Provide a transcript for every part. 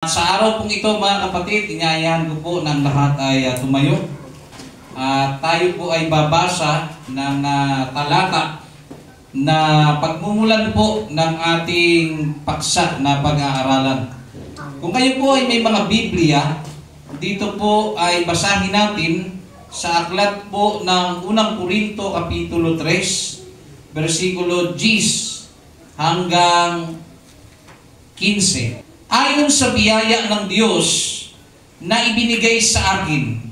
Sa araw pong ito mga kapatid, inaayahan ko po ng lahat ay tumayo. Tayo po ay babasa ng talata na pagmumulan po ng ating paksa na pag-aaralan. Kung kayo po ay may mga Biblia, dito po ay basahin natin sa aklat po ng unang Korinto Kapitulo 3, versikulo 10 hanggang 15. Ayon sa biyaya ng Diyos na ibinigay sa akin,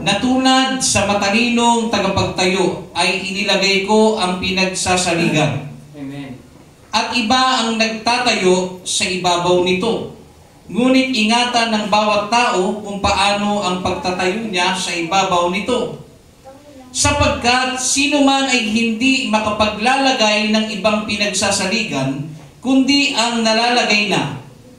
na tulad sa matalinong tagapagtayo ay inilagay ko ang pinagsasaligan. Amen. At iba ang nagtatayo sa ibabaw nito. Ngunit ingatan ng bawat tao kung paano ang pagtatayo niya sa ibabaw nito. Sapagkat sino man ay hindi makapaglalagay ng ibang pinagsasaligan, kundi ang nalalagay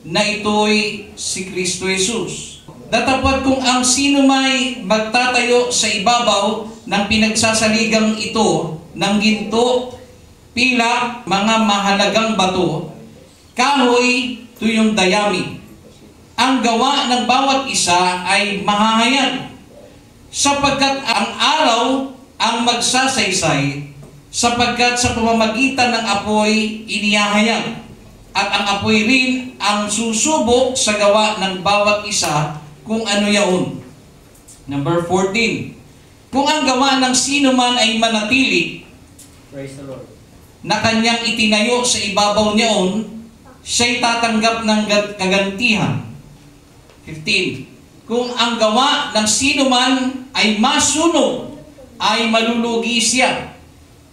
na ito'y si Kristo Jesus. Datapwat kung ang sino may magtatayo sa ibabaw ng pinagsasaligang ito ng ginto, pilak, mga mahalagang bato, kahoy, tuyong dayami. Ang gawa ng bawat isa ay mahahayag, sapagkat ang araw ang magsasaysay, sapagkat sa pamamagitan ng apoy inihahayag. At ang apoy rin ang susubok sa gawa ng bawat isa kung ano yaon. Number 14. Kung ang gawa ng sino man ay manatili, Praise the Lord, na kanyang itinayo sa ibabaw niyaon, siya'y tatanggap ng kagantihan. 15. Kung ang gawa ng sino man ay masunog, ay malulugi siya.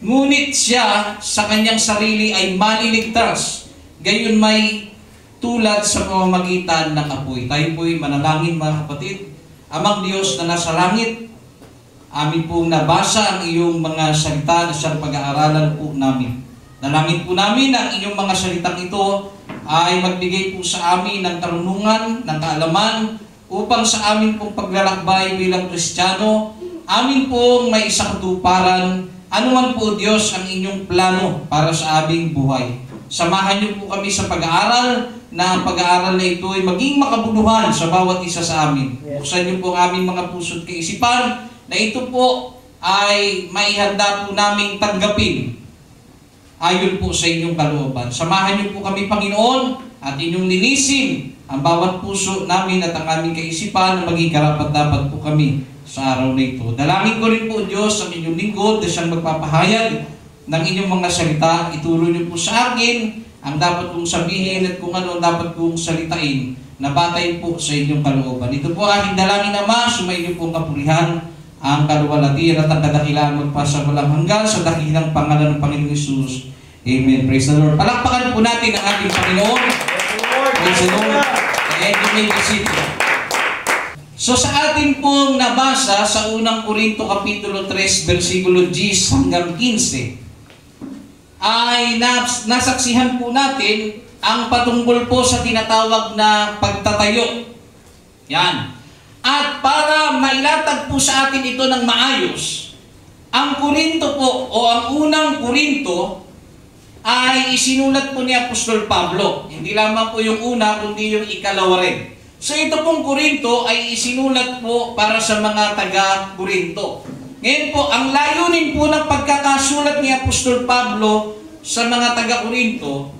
Ngunit siya sa kanyang sarili ay maliligtas. Gayon may tulad sa pamamagitan ng apoy. Tayo po'y manalangin mga kapatid. Amang Diyos na nasa langit, amin pong nabasa ang iyong mga salita na siyang pag-aaralan po namin. Nalangin po namin na ang inyong mga salitang ito ay magbigay po sa amin ng karunungan, ng kaalaman, upang sa amin pong paglalakbay bilang Kristiyano, amin pong may isakatuparan, anuman po Diyos ang inyong plano para sa aming buhay. Samahan niyo po kami sa pag-aaral, na ang pag-aaral na ito ay maging makabuluhan sa bawat isa sa amin. Buksan niyo po ang aming mga puso't kaisipan, na ito po ay maihanda po naming tanggapin ayon po sa inyong kalooban. Samahan niyo po kami, Panginoon, at inyong linisin ang bawat puso namin at ang aming kaisipan na maging karapat-dapat po kami sa araw na ito. Dalangin ko rin po, Diyos, ang inyong lingkod na siyang magpapahayag ng inyong mga salita. Ituro niyo po sa akin ang dapat kong sabihin at kung ano ang dapat kong salitain na batay po sa inyong kalooban. Ito po aking dalangin, Ama, sumayin niyo pong kapurihan, ang kaluwalhatian at ang kadakilaan magpasa walang hanggan sa dakilang pangalan ng Panginoong Hesus. Amen. Praise the Lord. Palakpakan po natin ang ating Panginoon. Praise the Lord. And you may be seated. So sa atin pong nabasa sa unang Korinto Kapitulo 3, versikulo 10 hanggang 15, ay nasaksihan po natin ang patungkol po sa tinatawag na pagtatayo. Yan. At para mailatag po sa atin ito ng maayos, ang Korinto po o ang unang Korinto ay isinulat po ni Apostol Pablo. Hindi lamang po yung una, kundi yung ikalawa rin. So ito pong Korinto ay isinulat po para sa mga taga-Korinto. Ngayon po, ang layunin po ng pagkakasulat ni Apostol Pablo sa mga taga-Korinto,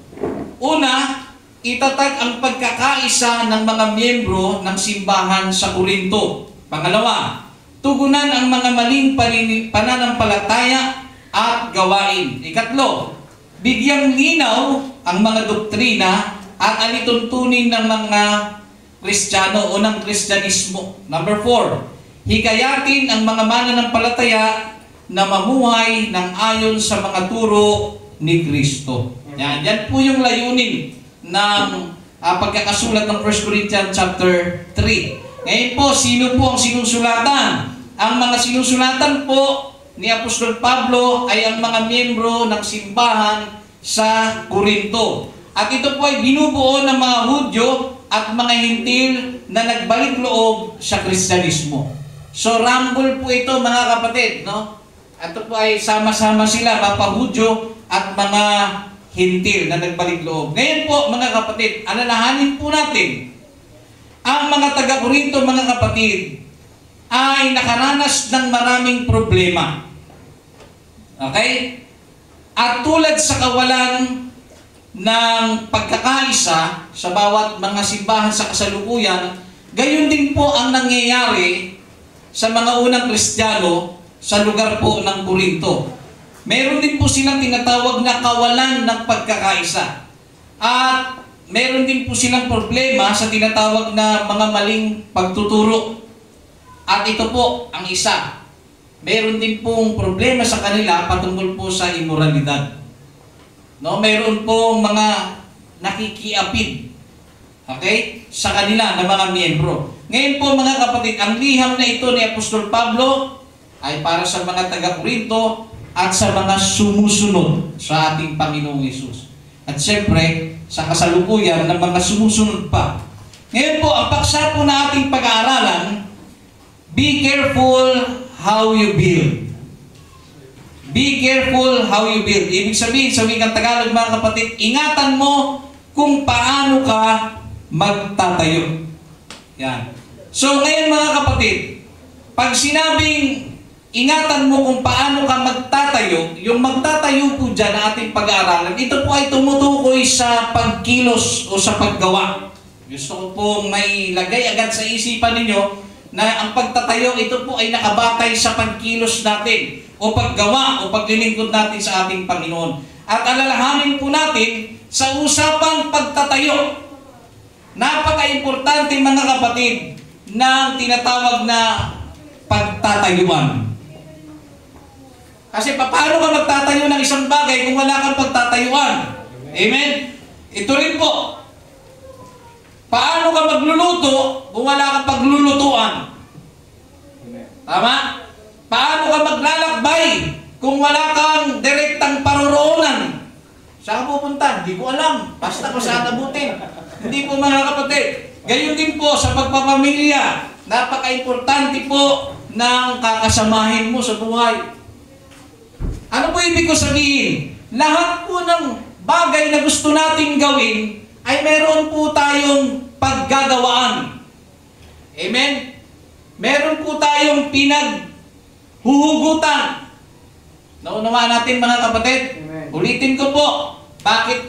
una, itatag ang pagkakaisa ng mga miyembro ng simbahan sa Korinto. Pangalawa, tugunan ang mga maling pananampalataya at gawain. Ikatlo, bigyang linaw ang mga doktrina at alituntunin ng mga Kristiyano o ng Kristyanismo. Number 4, hikayatin ang mga mananampalataya na mamuhay ng ayon sa mga turo ni Kristo. Yan po yung layunin ng pagkakasulat ng 1 Corinthians chapter 3. Ngayon po, sino po ang sinusulatan? Ang mga sinusulatan po ni Apostol Pablo ay ang mga miyembro ng simbahan sa Korinto. At ito po ay binubuo ng mga Hudyo at mga Hintil na nagbalik loob sa Kristyanismo. So, rumble po ito mga kapatid, no? Ito po ay sama-sama sila, mga Hudyo at mga Hintil na nagbalik loob. Ngayon po mga kapatid, alalahanin po natin ang mga taga-Korinto, mga kapatid, ay nakaranas ng maraming problema. Okay? At tulad sa kawalan ng pagkakaisa sa bawat mga simbahan sa kasalukuyan, gayon din po ang nangyayari sa mga unang Kristiyano sa lugar po ng Korinto. Meron din po silang tinatawag na kawalan ng pagkakaisa. At meron din po silang problema sa tinatawag na mga maling pagtuturo. At ito po ang isa. Meron din pong problema sa kanila patungkol po sa imoralidad. No, meron pong mga nakikiapid, okay, sa kanila na mga miyembro. Ngayon po mga kapatid, ang liham na ito ni Apostol Pablo ay para sa mga taga-Korinto at sa mga sumusunod sa ating Panginoong Hesus. At siyempre, sa kasalukuyan ng mga sumusunod pa. Ngayon po, ang paksa po na ating pag-aaralan, be careful how you build. Be careful how you build. Ibig sabihin, sa wikang Tagalog mga kapatid, ingatan mo kung paano ka magtatayo. Yan. So ngayon mga kapatid, pag sinabing ingatan mo kung paano ka magtatayo, yung magtatayo po dyan na ating pag-aaralan, ito po ay tumutukoy sa pagkilos o sa paggawa. Gusto ko pong may lagay agad sa isipan ninyo na ang pagtatayo, ito po ay nakabatay sa pagkilos natin o paggawa o paglilingkod natin sa ating Panginoon. At alalahanin po natin sa usapang pagtatayo, napaka-importante mga kapatid ng tinatawag na pagtatayuan. Kasi paano ka magtatayo ng isang bagay kung wala kang pagtatayuan? Amen? Ito rin po. Paano ka magluluto kung wala kang paglulutuan? Tama? Paano ka maglalakbay kung wala kang direktang paroroonan? Saan ka pupunta? Hindi ko alam. Basta ko saan abutin. Hindi po mga kapatid. Gayon din po sa pagpapamilya. Napaka-importante po ng kakasamahin mo sa buhay. Ano po ibig ko sabihin? Lahat po ng bagay na gusto nating gawin ay meron po tayong paggagawaan. Amen? Meron po tayong pinaghuhugutan. Naunawaan natin mga kapatid? Amen. Ulitin ko po, bakit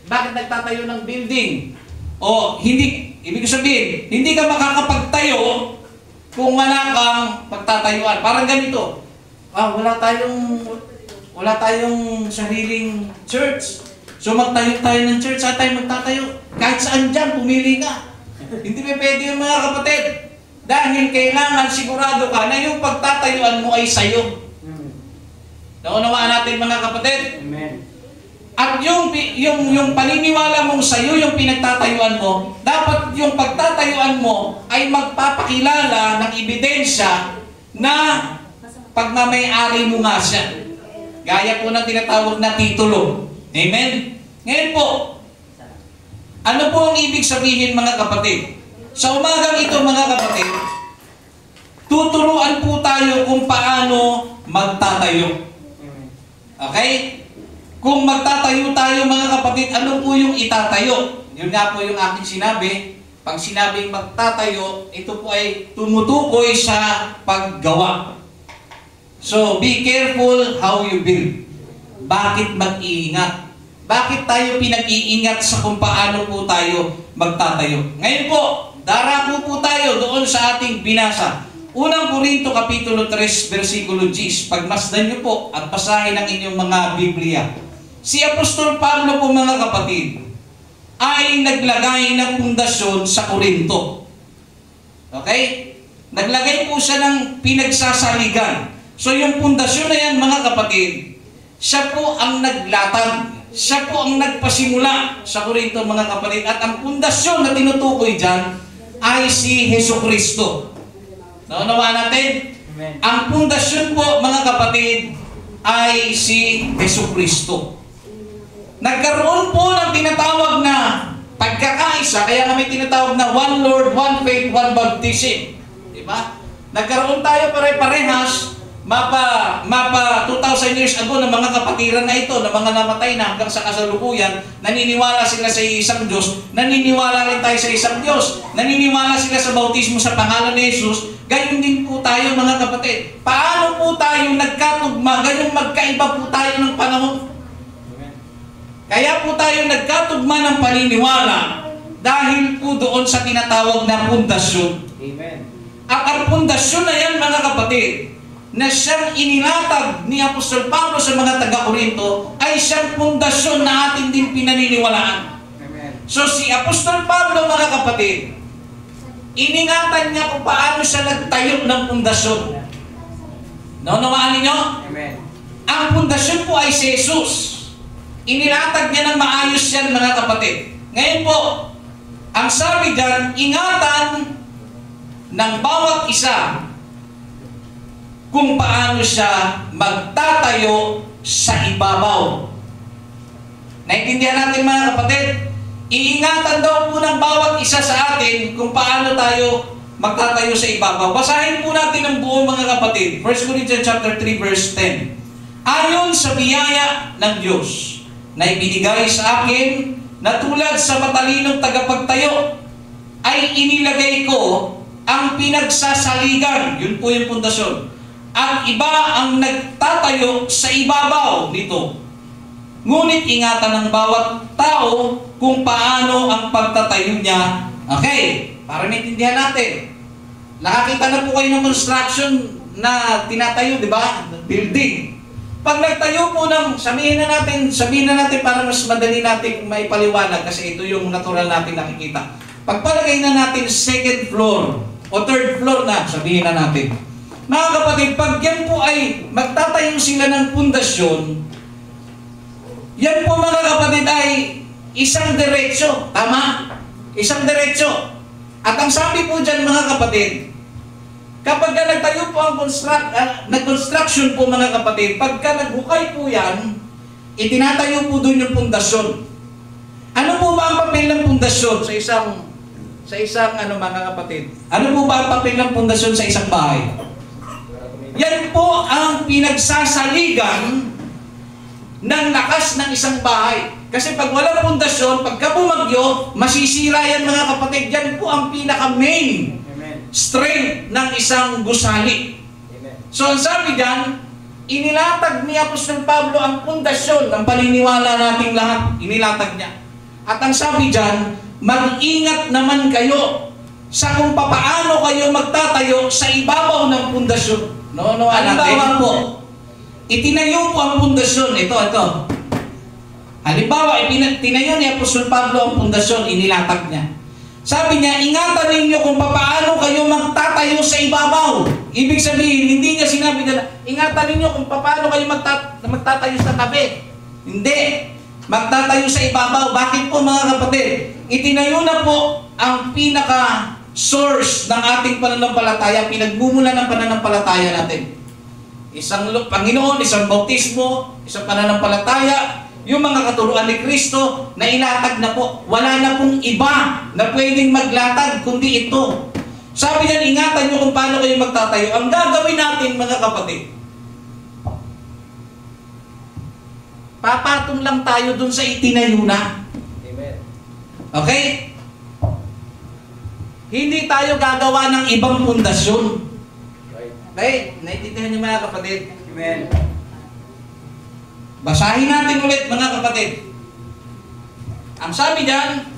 nagtatayo ng building? O hindi, ibig sabihin, hindi ka makakapagtayo kung wala kang pagtatayuan. Parang ganito. Wala tayong sariling church. So magtayo tayo ng church, saan tayo magtatayo? Kahit saan dyan, pumili nga. Hindi pa pwede yung mga kapatid. Dahil kailangan sigurado ka na yung pagtatayuan mo ay sayo. Naunawaan natin mga kapatid? Amen. At yung paniniwala mong sayo, yung pinagtatayuan mo, dapat yung pagtatayuan mo ay magpapakilala ng ebidensya na pagmamay-ari mo nga siya. Gaya po ng tinatawag na titulo. Amen? Ngayon po, ano po ang ibig sabihin mga kapatid? Sa umagang ito mga kapatid, tuturuan po tayo kung paano magtatayo. Okay? Kung magtatayo tayo mga kapatid, ano po yung itatayo? Yun nga po yung aking sinabi. Pag sinabing magtatayo, ito po ay tumutukoy sa paggawa. So, be careful how you build. Bakit mag-iingat? Bakit tayo pinag-iingat sa kung paano po tayo magtatayo? Ngayon po, darako po tayo doon sa ating binasa. Unang Korinto Kapitulo 3, versikulo 10. Pagmasdan niyo po at basahin ang inyong mga Biblia. Si Apostol Pablo po mga kapatid, ay naglagay ng pundasyon sa Korinto. Okay? Naglagay po siya ng pinagsasaligan. So yung pundasyon na yan mga kapatid, siya po ang naglatag. Siya po ang nagpasimula sa Korinto mga kapatid. At ang pundasyon na tinutukoy dyan ay si Jesucristo. Naunawaan natin? Amen. Ang pundasyon po mga kapatid ay si Jesucristo. Nagkaroon po ng tinatawag na pagkakaisa, kaya kami tinatawag na one Lord, one faith, one baptism. Diba? Nagkaroon tayo pare-parehas mapa 2,000 years ago ng mga kapatiran na ito, ng mga namatay na hanggang sa kasalukuyan, naniniwala sila sa isang Diyos, naniniwala rin tayo sa isang Diyos, naniniwala sila sa bautismo sa pangalan ni Jesus, gayon din po tayo mga kapatid. Paano po tayo nagkatugma, gayon magkaiba po tayo ng panahon? Kaya po tayo nagkatugma ng paniniwala dahil po doon sa tinatawag na pundasyon. Amen. At ang pundasyon na yan mga kapatid, na siyang inilatag ni Apostol Pablo sa mga taga-Korinto ay siyang pundasyon na atin din pinaniniwalaan. Amen. So si Apostol Pablo mga kapatid, iningatan niya kung paano siya nagtayo ng pundasyon. Naunawaan ninyo? Amen. Ang pundasyon po ay si Jesus. Inilatag niya ng maayos yan mga kapatid. Ngayon po, ang sabi dyan, ingatan ng bawat isa kung paano siya magtatayo sa ibabaw. Naintindihan natin mga kapatid? Iingatan daw po ng bawat isa sa atin kung paano tayo magtatayo sa ibabaw. Basahin po natin ang buo mga kapatid. 1 Corinthians chapter 3 verse 10. Ayon sa biyaya ng Diyos na ibinigay sa akin na tulad sa matalinong tagapagtayo ay inilagay ko ang pinagsasaligan. Yun po yung pundasyon. At iba ang nagtatayo sa ibabaw nito. Ngunit ingatan ng bawat tao kung paano ang pagtatayo niya. Okay, para maintindihan natin. Nakakita na po kayo ng construction na tinatayo, di ba? Building. Pag nagtayo po ng, sabihin na natin para mas madali natin maipaliwanag kasi ito yung natural natin nakikita. Pagpalagay na natin second floor o third floor na, sabihin na natin. Mga kapatid, pag yan po ay magtatayo sila ng pundasyon, yan po mga kapatid ay isang diretsyo. Tama? Isang diretsyo. At ang sabi po dyan mga kapatid, kapag nagtayo po ang nag-construction po mga kapatid, pagka naghukay po yan, itinatayo po doon yung pundasyon. Ano po ba ang papel ng pundasyon sa isang mga kapatid? Ano po ba ang papel ng pundasyon sa isang bahay? Yan po ang pinagsasaligan ng lakas ng isang bahay. Kasi pag walang pundasyon, pagka bumagyo, masisira yan mga kapatid. Yan po ang pinaka-main strength ng isang gusali. Amen. So ang sabi dyan, inilatag ni Apostol Pablo ang pundasyon ng paniniwala nating lahat. Inilatag niya. At ang sabi dyan, mag-ingat naman kayo sa kung paano kayo magtatayo sa ibabaw ng pundasyon. Halimbawa po, itinayo po ang pundasyon. Ito. Halimbawa, tinayo ni Apostol Pablo ang pundasyon, inilatag niya. Sabi niya, ingatan ninyo kung paano kayo magtatayo sa ibabaw. Ibig sabihin, hindi niya sinabi na, ingatan ninyo kung paano kayo magtatayo sa tabi. Hindi. Magtatayo sa ibabaw. Bakit po mga kapatid? Itinayo na po ang pinaka-source ng ating pananampalataya, pinagmumula ng pananampalataya natin. Isang Panginoon, isang bautismo, isang pananampalataya, yung mga katuruan ni Kristo na ilatag na po. Wala na pong iba na pwedeng maglatag kundi ito. Sabi niya, ingatan nyo kung paano kayo magtatayo. Ang gagawin natin mga kapatid, papatong lang tayo dun sa itinayo na. Amen. Okay? Hindi tayo gagawa ng ibang pundasyon. Right. Okay? Naintindihan niyo mga kapatid? Amen. Basahin natin ulit mga kapatid. Ang sabi diyan,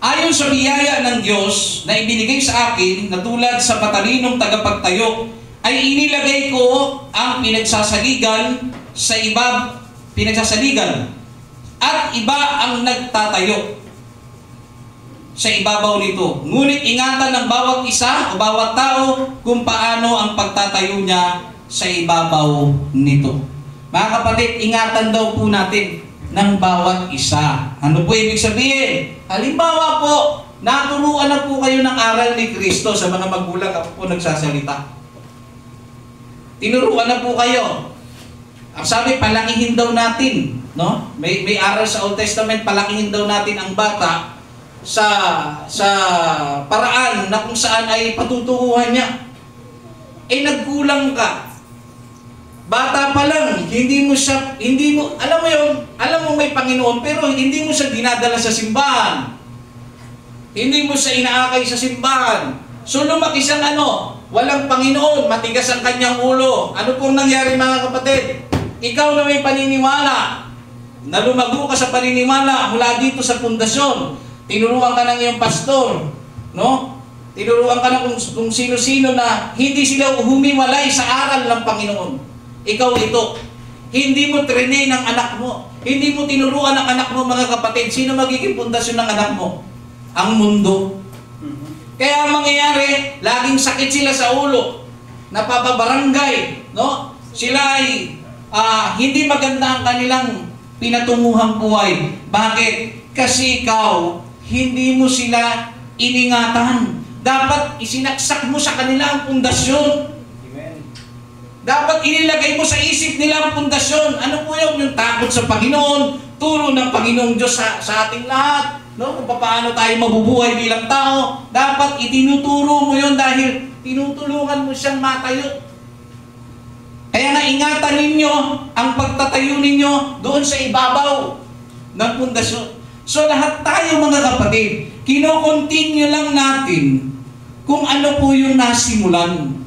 ayon sa biyaya ng Diyos na ibinigay sa akin na tulad sa matalinong tagapagtayo, ay inilagay ko ang pinagsasaligan at iba ang nagtatayo sa ibabaw nito. Ngunit ingatan ng bawat isa o bawat tao kung paano ang pagtatayo niya sa ibabaw nito. Mga kapatid, ingatan daw po natin ng bawat isa. Ano po ibig sabihin? Halimbawa po, naturuan na po kayo ng aral ni Kristo sa mga magulang. Ako po nagsasalita. Tinuruan na po kayo. Ang sabi, palakihin daw natin. No? May aral sa Old Testament, palakihin daw natin ang bata sa paraan na kung saan ay patuturuan niya. nagkulang ka. Bata pa lang, alam mo may Panginoon, pero hindi mo siya dinadala sa simbahan. Hindi mo siya inaakay sa simbahan. So lumaki siyang walang Panginoon, matigas ang kanyang ulo. Ano pong nangyari mga kapatid? Ikaw na may paniniwala, na lumago ka sa paniniwala mula dito sa pundasyon, tinuruan ka ng iyong pastor, no? Tinuruan ka na kung sino-sino na hindi sila humiwalay sa aral ng Panginoon. Ikaw ito. Hindi mo train ng anak mo. Hindi mo tinuruan ng anak mo, mga kapatid. Sino magiging pundasyon ng anak mo? Ang mundo. Kaya ang mangyayari, laging sakit sila sa ulo. Napapabarangay, no? Sila ay hindi maganda ang kanilang pinatunguhang buhay. Bakit? Kasi ikaw, hindi mo sila iningatan. Dapat isinaksak mo sa kanila ang pundasyon. Dapat inilagay mo sa isip nila ang pundasyon. Ano po yun? Yung takot sa Panginoon, turo ng Panginoong Diyos sa ating lahat, no? Kung paano tayo mabubuhay bilang tao. Dapat itinuturo mo yun dahil tinutulungan mo siyang matayo. Kaya nga ingatan ninyo ang pagtatayo ninyo doon sa ibabaw ng pundasyon. So lahat tayo mga kapatid, kino-continue lang natin kung ano po yung nasimulan.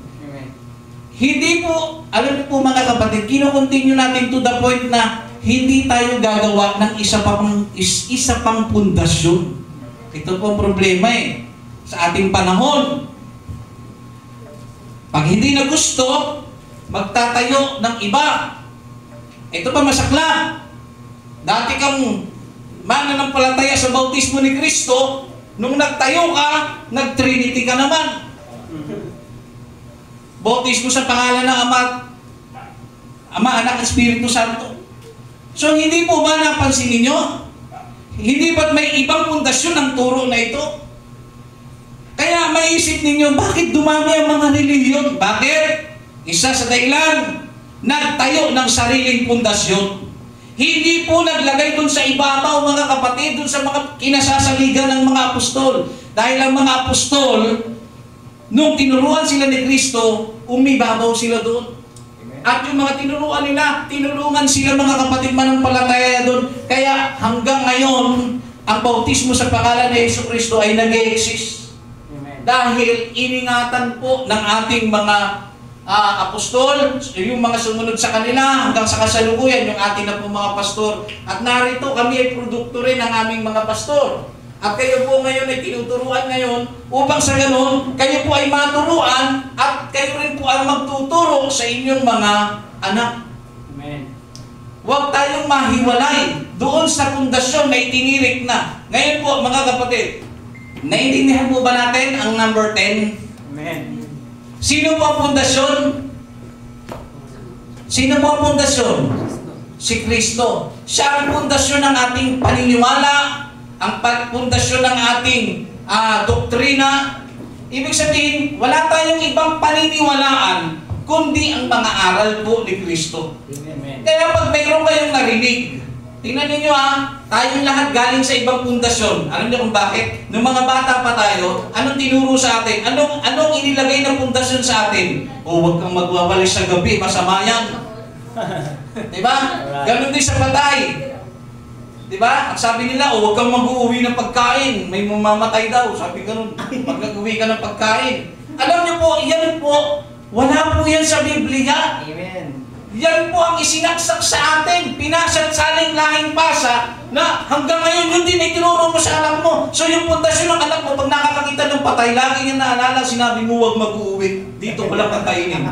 Hindi po, alam niyo po mga kapatid, kino-continue natin to the point na hindi tayo gagawa ng isa pang pundasyon. Ito po ang problema sa ating panahon. Pag hindi na gusto, magtatayo ng iba. Ito pa masakla. Dati kang mananampalataya sa bautismo ni Kristo, nung nagtayo ka, nag-Trinity ka naman. Bautismo sa pangalan ng Ama, Anak, Espiritu Santo. So hindi po ba napansin ninyo? Hindi ba't may ibang pundasyon ang turo na ito? Kaya maisip ninyo, bakit dumami ang mga relihiyon? Bakit? Isa sa dahilan, nagtayo ng sariling pundasyon. Hindi po naglagay dun sa ibabaw, mga kapatid, dun sa mga kinasasaligan ng mga apostol. Dahil ang mga apostol, nung tinuruan sila ni Kristo, umibabaw sila doon. At yung mga tinuruan nila, tinulungan sila mga kapatid manampalataya doon. Kaya hanggang ngayon, ang bautismo sa pangalan ni Yesu Kristo ay nag-e-exist. Dahil iningatan po ng ating mga apostol, yung mga sumunod sa kanila, hanggang sa kasalukuyan, yung ating na po mga pastor. At narito kami ay produkto rin ng aming mga pastor. At kayo po ngayon ay tinuturuan ngayon upang sa ganon, kayo po ay maturuan at kayo rin po ang magtuturo sa inyong mga anak. Amen. Huwag tayong mahiwalay doon sa pundasyon na itinirik na. Ngayon po mga kapatid, naiintindihan po ba natin ang number 10? Amen. Sino po ang pundasyon? Sino po ang pundasyon? Si Kristo. Siya ang pundasyon ng ating paniniwala, ang pundasyon ng ating doktrina. Ibig sabihin, wala tayong ibang paniniwalaan kundi ang mga aral po ni Kristo. Amen. Kaya pag mayroon kayong narinig, tingnan ninyo tayong lahat galing sa ibang pundasyon. Alam niyo kung bakit? Nung mga bata pa tayo, anong tinuro sa atin? Anong inilagay ng pundasyon sa atin? Huwag kang magwawalis sa gabi, masama yan. Diba? Ganun din sa patay. Diba? Ang sabi nila, huwag kang mag-uuwi ng pagkain. May mamamatay daw. Sabi ganun, pag nag-uwi ka ng pagkain. Alam niyo po, yan po, wala po yan sa Biblia. Amen. Yan po ang isinaksak sa atin. Pinasasaling lahing pasa na hanggang ngayon yun din ay tinuro mo sa anak mo. So yung pundasyon ng anak mo, pag nakakakita ng patay, lagi niya naalala, sinabi mo, huwag mag-uuwi. Dito walang kakainin.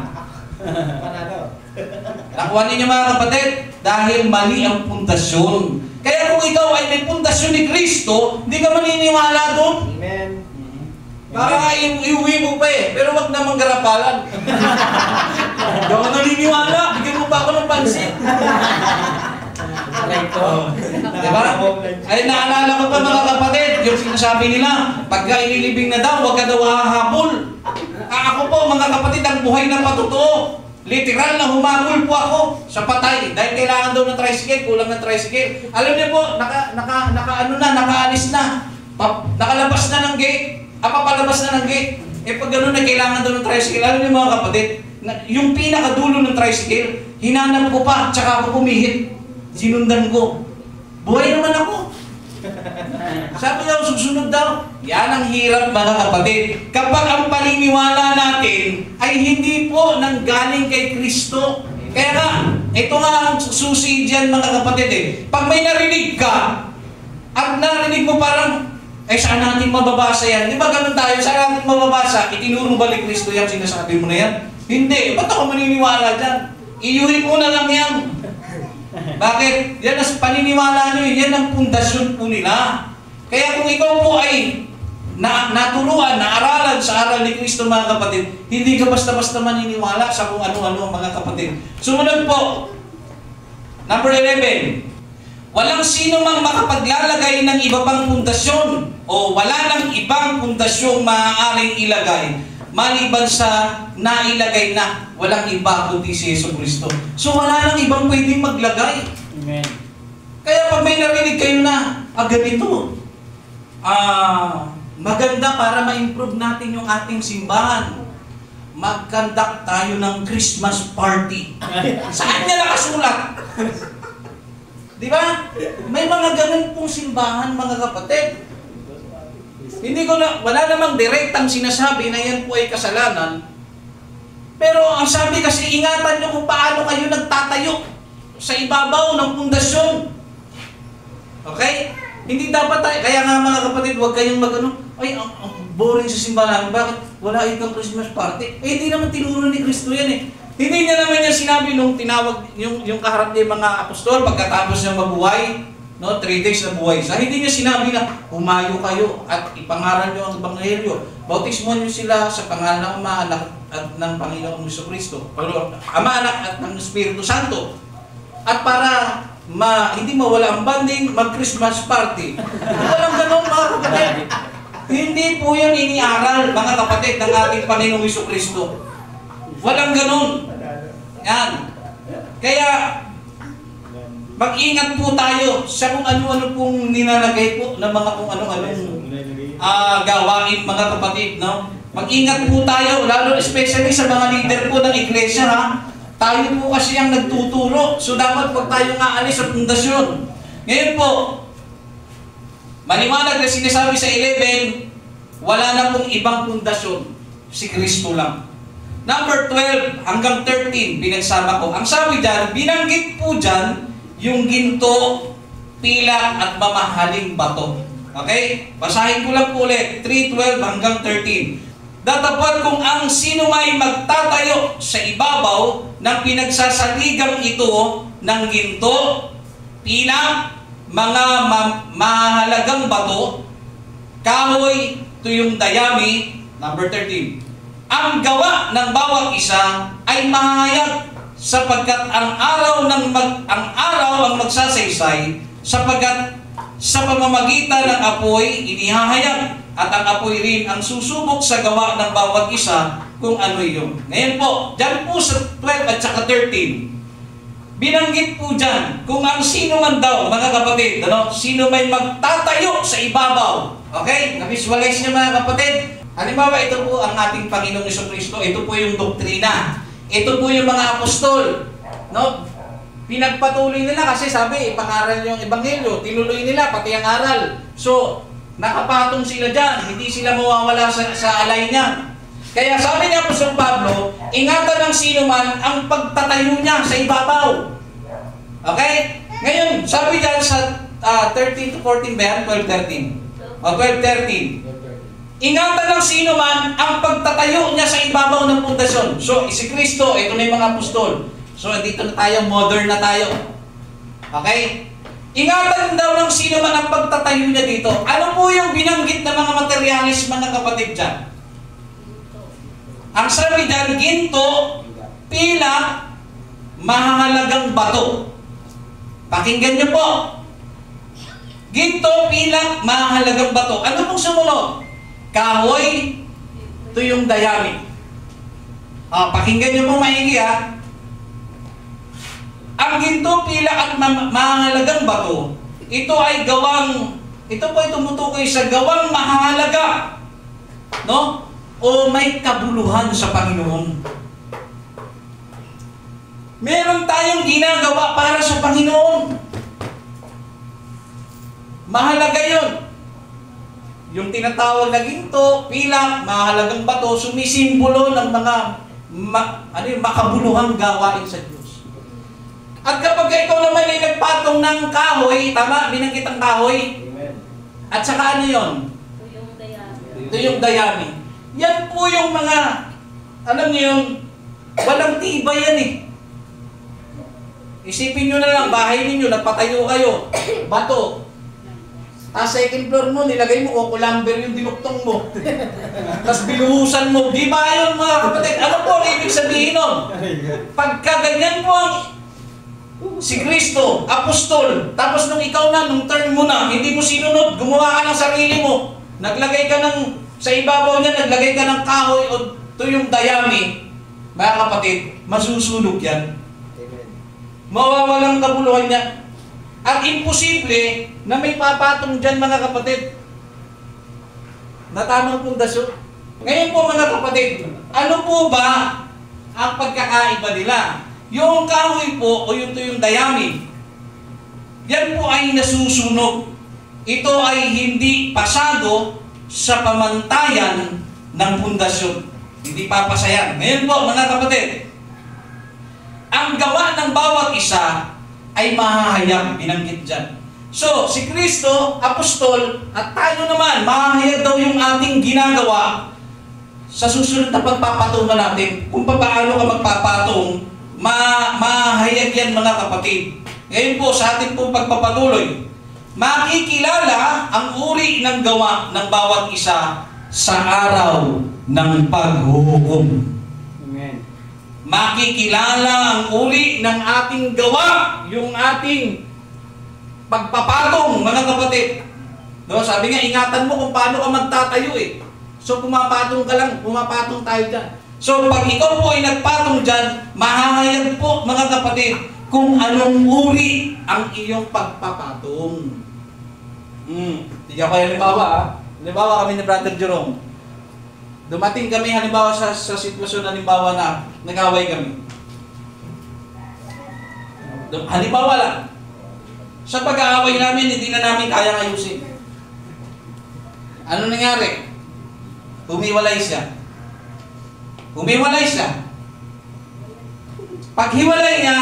Nakuha ninyo mga kapatid, dahil mali ang pundasyon. Kaya kung ikaw ay may pundasyon ni Kristo, hindi ka maniniwala doon. Amen. Baka iuwi mo pa pero wag namang garapalan. Hindi ako naniniwala, bigyan mo pa ako ng pansit. Diba? Ay naalala ko pa mga kapatid, yung sinasabi nila, pagka inilibing na daw, wag ka daw hahabol. Ako po mga kapatid, ang buhay na patotoo. Literal na humabol po ako sa patay dahil kailangan daw ng tricycle, kulang ng tricycle. Alam niyo po, nakaalis na. Nakalabas na ng gate. Papalabas na ng gate. Eh pag gano'n na kailangan doon ng tricycle, alam niyo mga kapatid, yung pinakadulo ng tricycle, hinanap ko pa, tsaka ako pumihit. Sinundan ko. Buhay naman ako. Sabi daw, susunod daw. Yan ang hirap mga kapatid. Kapag ang paniniwala natin ay hindi po nanggaling kay Kristo. Kaya nga, ito nga ang susi dyan mga kapatid eh. Pag may narinig ka, at narinig mo parang, saan natin mababasa yan? Di ba ganun tayo? Saan natin mababasa? Itinuro ba ni Kristo yung sinasabi mo na yan? Hindi. Ba't ako maniniwala dyan? Iyuhin mo na lang yan. Bakit? Yan ang paniniwala nyo. Yan ang pundasyon po nila. Kaya kung ikaw po ay naturuan, naaralan sa aral ni Kristo mga kapatid, hindi ka basta-basta maniniwala sa kung ano-ano mga kapatid. Sumunod po. Number 11. Walang sino mang makapaglalagay ng iba pang pundasyon o wala nang ibang pundasyong maaaring ilagay maliban sa nailagay na walang iba kundi si Jesucristo. So wala nang ibang pwedeng maglagay. Amen. Kaya pag may narinig kayo na, ganito, maganda para ma-improve natin yung ating simbahan. Mag-conduct tayo ng Christmas party. Saan niya nakasulat? Di ba? May mga ganun pong simbahan mga kapatid. Wala namang direktang sinasabi na yan po ay kasalanan. Pero ang sabi kasi, ingatan nyo kung paano kayo nagtatayo sa ibabaw ng pundasyon. Okay? Hindi dapat tayo, kaya nga mga kapatid, huwag kayong ang boring sa simbahan. Bakit? Wala ikang Christmas party. Hindi naman tinuro ni Kristo yan eh. Hindi niya naman niya sinabi nung tinawag yung kaharap niya mga apostol pagkatapos niya mabuhay. No, 3 days na buhay siya. Hindi niya sinabi na humayo kayo at ipangaral niyo ang Ebanghelyo. Bautismuhan niyo sila sa pangalan ng Ama, Anak at ng Panginoong Jesucristo. Ama, Anak at ng Espiritu Santo. At para hindi mawala ang banding, mag-Christmas party. Walang ganon mga kapatid. Hindi po yan iniaral mga kapatid ng ating Panginoong Jesucristo. Walang ganon. Yan. Kaya mag-ingat po tayo sa kung ano-ano pong nilalagay po ng mga kung ano-anong gawain mga kapatid, no? Mag-ingat po tayo, lalo especially sa mga leader po ng iglesia, ha? Tayo po kasi ang nagtuturo, so dapat pag tayo aalis sa pundasyon. Ngayon po, maliwanag na sinasabi sa 11, wala na pong ibang pundasyon, si Kristo lang. Number 12 hanggang 13, pinagsama ko. Ang sabi dyan, binanggit po dyan, yung ginto, pilak at mamahaling bato. Okay? Basahin ko lang po ulit. 3:12 hanggang 13. Datapwat kung ang sino may magtatayo sa ibabaw ng pinagsasaligang ito ng ginto, pilak, mga mahalagang bato, kahoy, tuyong dayami, number 13. Ang gawa ng bawat isa ay mahayag sapagkat ang araw ang magsasaysay, sapagkat sa pamamagitan ng apoy inihahayag at ang apoy rin ang susubok sa gawa ng bawat isa kung ano yun. Ngayon po, dyan po sa 12 at saka 13, binanggit po dyan kung ang sino man daw, mga kapatid, sino may magtatayo sa ibabaw. Okay? Na-visualize niyo mga kapatid? Halimbawa, ito po ang ating Panginoong Jesucristo. Ito po yung doktrina. Ito po yung mga apostol, no? Pinagpatuloy nila kasi sabi, ipangaral yung Ebanghelyo, tinuloy nila pati ang aral. So, nakapatong sila dyan, hindi sila mawawala sa alay niya. Kaya sabi niya po sa Pablo, ingatan ng sino man ang pagtatayo niya sa ibabaw. Okay? Ngayon, sabi dyan sa 13 to 14 ba yan? 12-13. O 12-13. Ingatan ng sino man ang pagtatayo niya sa ibabaw ng pundasyon. So, si Kristo, ito na yung mga apostol. So, dito na tayo, modern na tayo. Okay? Ingatan daw ng sino man ang pagtatayo niya dito. Ano po yung binanggit na mga materialis, mga kapatid dyan? Ang sabi dyan, ginto, pilak, mahalagang bato. Pakinggan niyo po. Ginto, pilak, mahalagang bato. Ano pong sumunod? Kahoy, tuyong dayami. Pakinggan niyo po maigi ha. Ang ginto, pilak at mahalagang bato, ito ay ito po ay tumutukoy sa gawang mahalaga. No? o may kabuluhan sa Panginoon? Meron tayong ginagawa para sa Panginoon. Mahalaga yun. Yung tinatawag na ginto, pilak, mahalagang bato, sumisimbolo ng mga makabuluhang gawain sa Diyos. At kapag ikaw naman ay nagpatong ng kahoy, tama, binanggit ang kahoy. Amen. At saka ano yun? Ito yung dayami. Yan po yung mga, alam niyo yung, walang tibay yan eh. Isipin nyo na lang, bahay ninyo, nagpatayo kayo, bato. Second floor mo, nilagay mo, kukulamber yung dinuktong mo. Tapos binuhusan mo. Di ba yun mga kapatid? Ano po ang ibig sabihin nun? Pagka ganyan po ang si Kristo, apostol, tapos nung ikaw na, nung turn mo na, hindi mo sinunod, gumawa ka ng sarili mo, naglagay ka ng, sa ibabaw niya, naglagay ka ng kahoy o ito yung dayami, mga kapatid, masusunog yan. Mawawalang kabuluhan niya. At imposible na may papatong dyan mga kapatid na tamang pundasyon. Ngayon po mga kapatid, ano po ba ang pagkakaiba nila? Yung kahoy po o yung dayami, yan po ay nasusunog. Ito ay hindi pasado sa pamantayan ng pundasyon. Hindi papasayan. Ngayon po mga kapatid, ang gawa ng bawat isa ay mahahayag, binanggit dyan. So, si Kristo, apostol, at tayo naman, mahahayag daw yung ating ginagawa sa susunod na pagpapatungan natin. Kung paano ka magpapatong, mahahayag yan mga kapatid. Ngayon po, sa ating pong pagpapatuloy, makikilala ang uri ng gawa ng bawat isa sa araw ng paghuhukom. Makikilala ang uri ng ating gawa, yung ating pagpapatong, mga kapatid. No, sabi nga, ingatan mo kung paano ka magtatayo eh. So, pumapatong ka lang, pumapatong tayo dyan. So, pag ikaw po ay nagpatong dyan, mahahayag po, mga kapatid, kung anong uri ang iyong pagpapatong. Tignan ko yung halimbawa, halimbawa kami ni Brother Jerome. Dumating kami halimbawa sa sitwasyon halimbawa na nag-away kami. Halimbawa lang. Sa pag-aaway namin, hindi na namin kayang ayusin. Ano nangyari? Humiwalay siya. Humiwalay siya. Paghiwalay niya,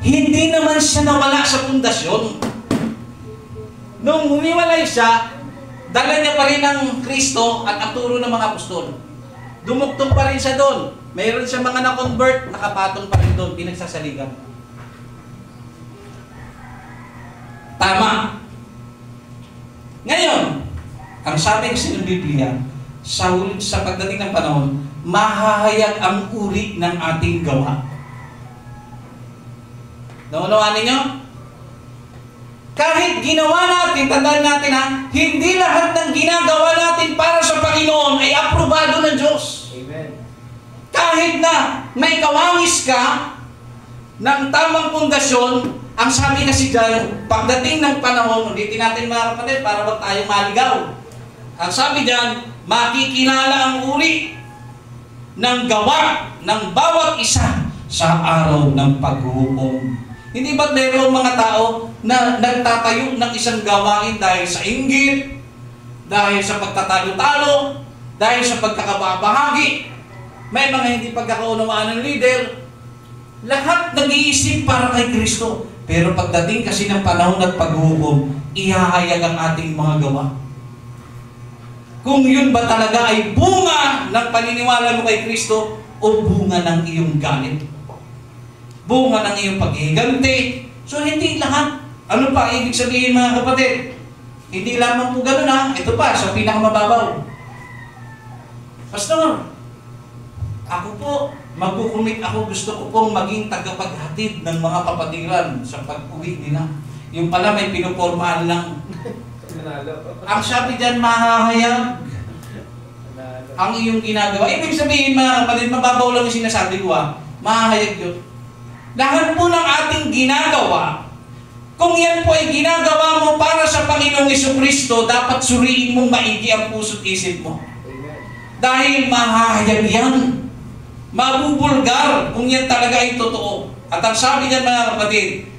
hindi naman siya nawala sa pundasyon. Nung humiwalay siya, dala niya pa rin ng Kristo at ang turo ng mga apostol. Dumuktong pa rin siya doon. Mayroon siya mga na-convert, nakapatong pa rin doon, pinagsasaligan. Tama. Ngayon, ang sabi kasi ng Biblia, sa pagdating ng panahon, mahahayag ang uri ng ating gawa. Naunawaan ninyo? Kahit ginawa natin, tandaan natin ha, hindi lahat ng ginagawa natin para sa Panginoon ay aprobado ng Diyos. Amen. Kahit na may kawangis ka ng tamang pundasyon, ang sabi kasi dyan, pagdating ng panahon, ulitin natin mga kapatid, para wag tayong maligaw. Ang sabi dyan, makikilala ang uri ng gawa ng bawat isa sa araw ng paghuhukom. Hindi ba't mayroong mga tao na nagtatayo ng isang gawain dahil sa inggit, dahil sa pagtatalo-talo, dahil sa pagkakababahagi, may mga hindi pagkakaunawaan ng leader, lahat nag-iisip para kay Kristo. Pero pagdating kasi ng panahon at paghuhukom, ihahayag ang ating mga gawa. Kung yun ba talaga ay bunga ng paniniwala mo kay Kristo o bunga ng iyong galit? Bunga ng iyong paghihiganti. So hindi lahat. Ano pa ibig sabihin mga kapatid? Hindi lamang po ganun ha. Ito pa, sa pinakamababaw. Pastor, ako po, magkukumit ako, gusto ko pong maging tagapaghatid ng mga kapatiran sa pag-uwi nila. Yung pala may pinupormahan lang. Ang sabi dyan, mahahayag ang iyong ginagawa. Ibig sabihin mga kapatid, mababaw lang yung sinasabi ko ha. Mahahayag yun. Lahat po ng ating ginagawa, kung yan po ay ginagawa mo para sa Panginoong Jesucristo, dapat suriin mong maigi ang puso't isip mo. Dahil mahahayag yan. Mabubulgar kung yan talaga ay totoo. At ang sabi niyan mga kapatid,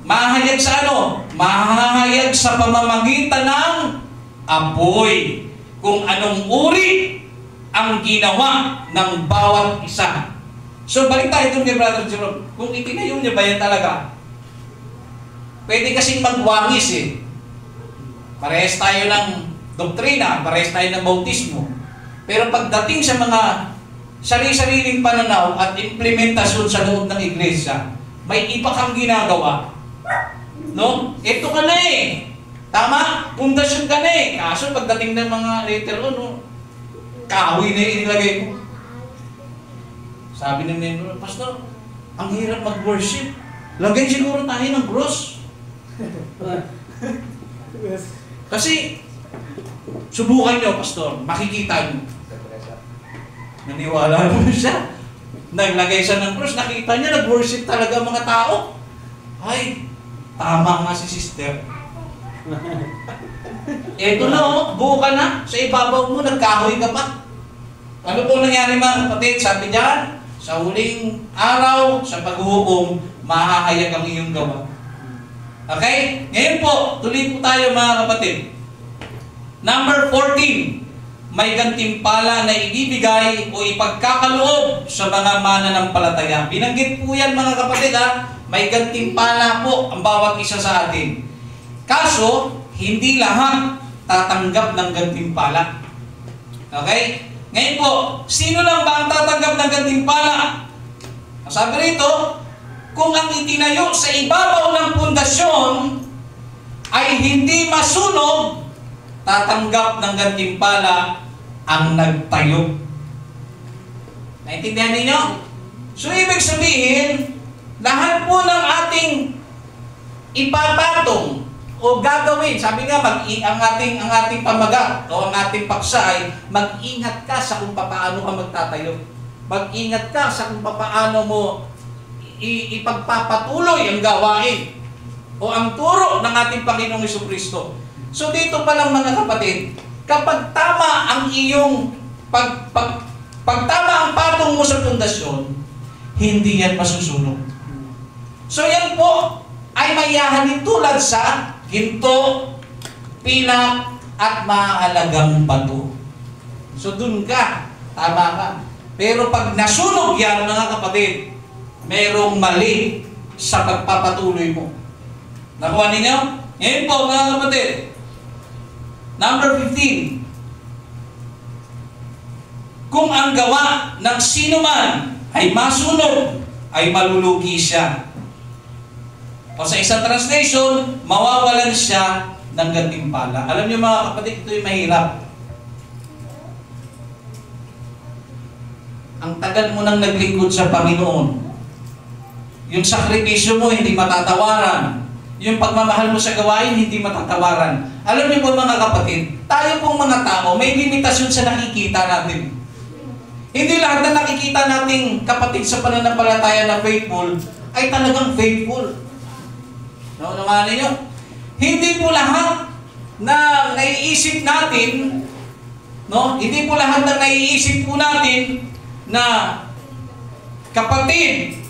mahahayag sa ano? Mahahayag sa pamamagitan ng apoy. Kung anong uri ang ginawa ng bawat isa. So balik tayo ito kay Brother Jerome. Kung itinayo niya ba yan talaga? Pwede kasing magwangis eh. Parehas tayo ng doktrina, parehas tayo ng bautismo. Pero pagdating sa mga sarili-sariling pananaw at implementasyon sa loob ng iglesia, may iba kang ginagawa. No? Ito ka na eh. Tama? Pundasyon ka na eh. Kaso pagdating ng mga later on, no, kahoy na inilagay mo. Sabi ng member, Pastor, ang hirap mag-worship. Lagay siguro tayo ng cross. Kasi, subukan nyo, Pastor, makikita nyo. Naniwala mo siya. Naglagay siya ng cross, nakita niya, nag-worship talaga mga tao. Ay, tama nga si sister. Eto na oh, buo ka na. Sa ibabaw mo, nagkahoy ka pa. Ano po nangyari mga kapatid? Sabi diyan, sa huling araw, sa paghuhukom, mahahayag ang iyong gawa. Okay? Ngayon po, tuloy po tayo mga kapatid. Number 14. May gantimpala na ibibigay o ipagkakaloob sa mga mananampalataya. Binanggit po yan mga kapatid ha. May gantimpala po ang bawat isa sa atin. Kaso, hindi lahat tatanggap ng gantimpala. Okay? Ngayon po, sino lang ba ang tatanggap ng gantimpala? Sabi rito, kung ang itinayo sa ibabaw ng pundasyon ay hindi masunog, tatanggap ng gantimpala ang nagtayo. Naintindihan ninyo? So, ibig sabihin, lahat po ng ating ipapatong o gagawin, sabi nga, ang ating pamagat o ang ating paksa ay mag-ingat ka sa kung paano ka magtatayo. Mag-ingat ka sa kung paano mo ipagpapatuloy ang gawain o ang turo ng ating Panginoong Jesucristo. So dito pa lang mga kapatid, kapag tama ang iyong pag tama ang patong mo sa pundasyon, hindi yan masusunog. So yan po ay mayahanin tulad sa ginto, pilak, at mahalagang bato. So dun ka, tama ka. Pero pag nasunog yan mga kapatid, merong mali sa pagpapatuloy mo. Nakuha ninyo? Ngayon po mga kapatid, number 15. Kung ang gawa ng sino man ay masunog, ay malulugi siya. O sa isang translation, mawawalan siya ng gantimpala. Alam niyo mga kapatid, ito'y mahirap. Ang tagal mo nang naglingkod sa Panginoon. Yung sakripisyo mo, hindi matatawaran. Yung pagmamahal mo sa gawain, hindi matatawaran. Alam niyo po mga kapatid, tayo pong mga tao, may limitasyon sa nakikita natin. Hindi lahat na nakikita nating kapatid sa pananampalataya na faithful, ay talagang faithful. No, naman ninyo? Hindi po lahat na naiisip natin, no? Hindi po lahat na naiisip po natin na kapatid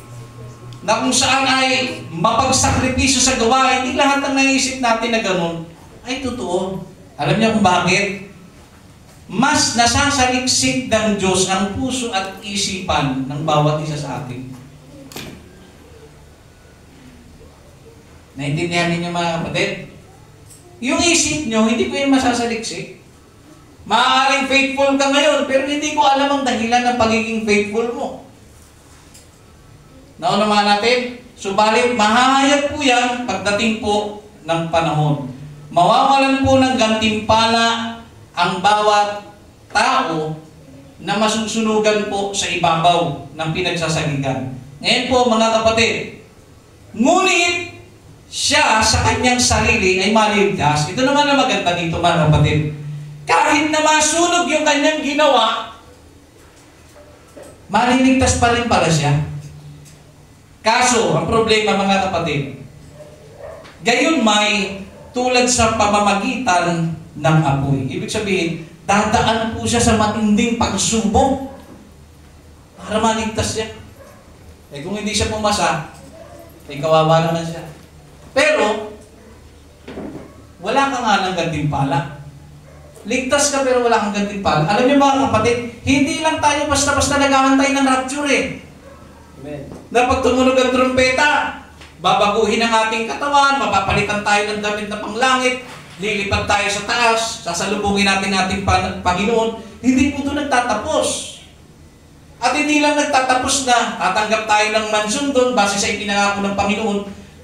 na kung saan ay mapagsakripisyo sa gawain, hindi lahat ng naiisip natin na ganun ay totoo. Alam niyo kung bakit? Mas nasasaliksik ng Diyos ang puso at isipan ng bawat isa sa atin. Naintindihan ninyo mga kapatid? Yung isip nyo, hindi ko yung masasaliksik. Maaaring faithful ka ngayon, pero hindi ko alam ang dahilan ng pagiging faithful mo. Naunawahan natin? Subalit, mahahayag po yan pagdating po ng panahon. Mawawalan po ng gantimpala ang bawat tao na masusunugan po sa ibabaw ng pinagsasaligan. Ngayon po mga kapatid, ngunit siya sa kanyang sarili ay maligtas. Ito naman ang maganda dito mga kapatid. Kahit na masunog yung kanyang ginawa, maliligtas pa rin pala siya. Kaso, ang problema mga kapatid, gayon may tulad sa pamamagitan ng apoy. Ibig sabihin, dadaan po siya sa matinding pagsubok para maligtas siya. Eh kung hindi siya pumasa, ay kawawa naman siya. Pero, wala ka nga ng gantimpala. Ligtas ka pero wala kang gantimpala. Alam niyo mga kapatid, hindi lang tayo basta-basta naghahantay ng rapture eh. Amen. Na pag tumunog ang trumpeta, babaguhin ang ating katawan, mapapalitan tayo ng damit na panglangit, lilipad tayo sa taas, sasalubungin natin ating Panginoon. Hindi po ito nagtatapos. At hindi lang nagtatapos na tatanggap tayo ng mansyon doon base sa ipinangako ng Panginoon.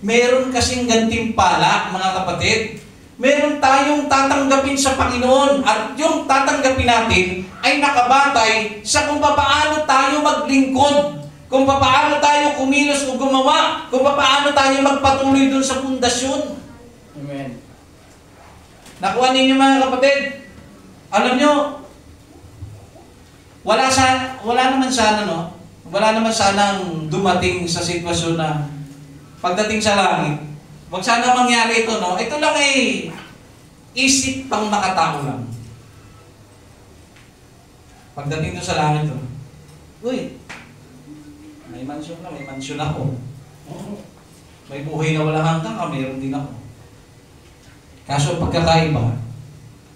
Meron kasing gantimpala, mga kapatid. Meron tayong tatanggapin sa Panginoon. At yung tatanggapin natin ay nakabatay sa kung paano tayo maglingkod, kung paano tayo kumilos o gumawa, kung paano tayo magpatuloy doon sa pundasyon. Amen. Nakuha ninyo mga kapatid. Alam nyo, wala naman sanang dumating sa sitwasyon na pagdating sa langit, wag sana mangyari ito, no? Ito lang ay isip pang makatao lang. Pagdating doon sa langit, uy, may mansyon ako. May buhay na wala hanggang, mayroon din ako. Kaso pagkakaiba,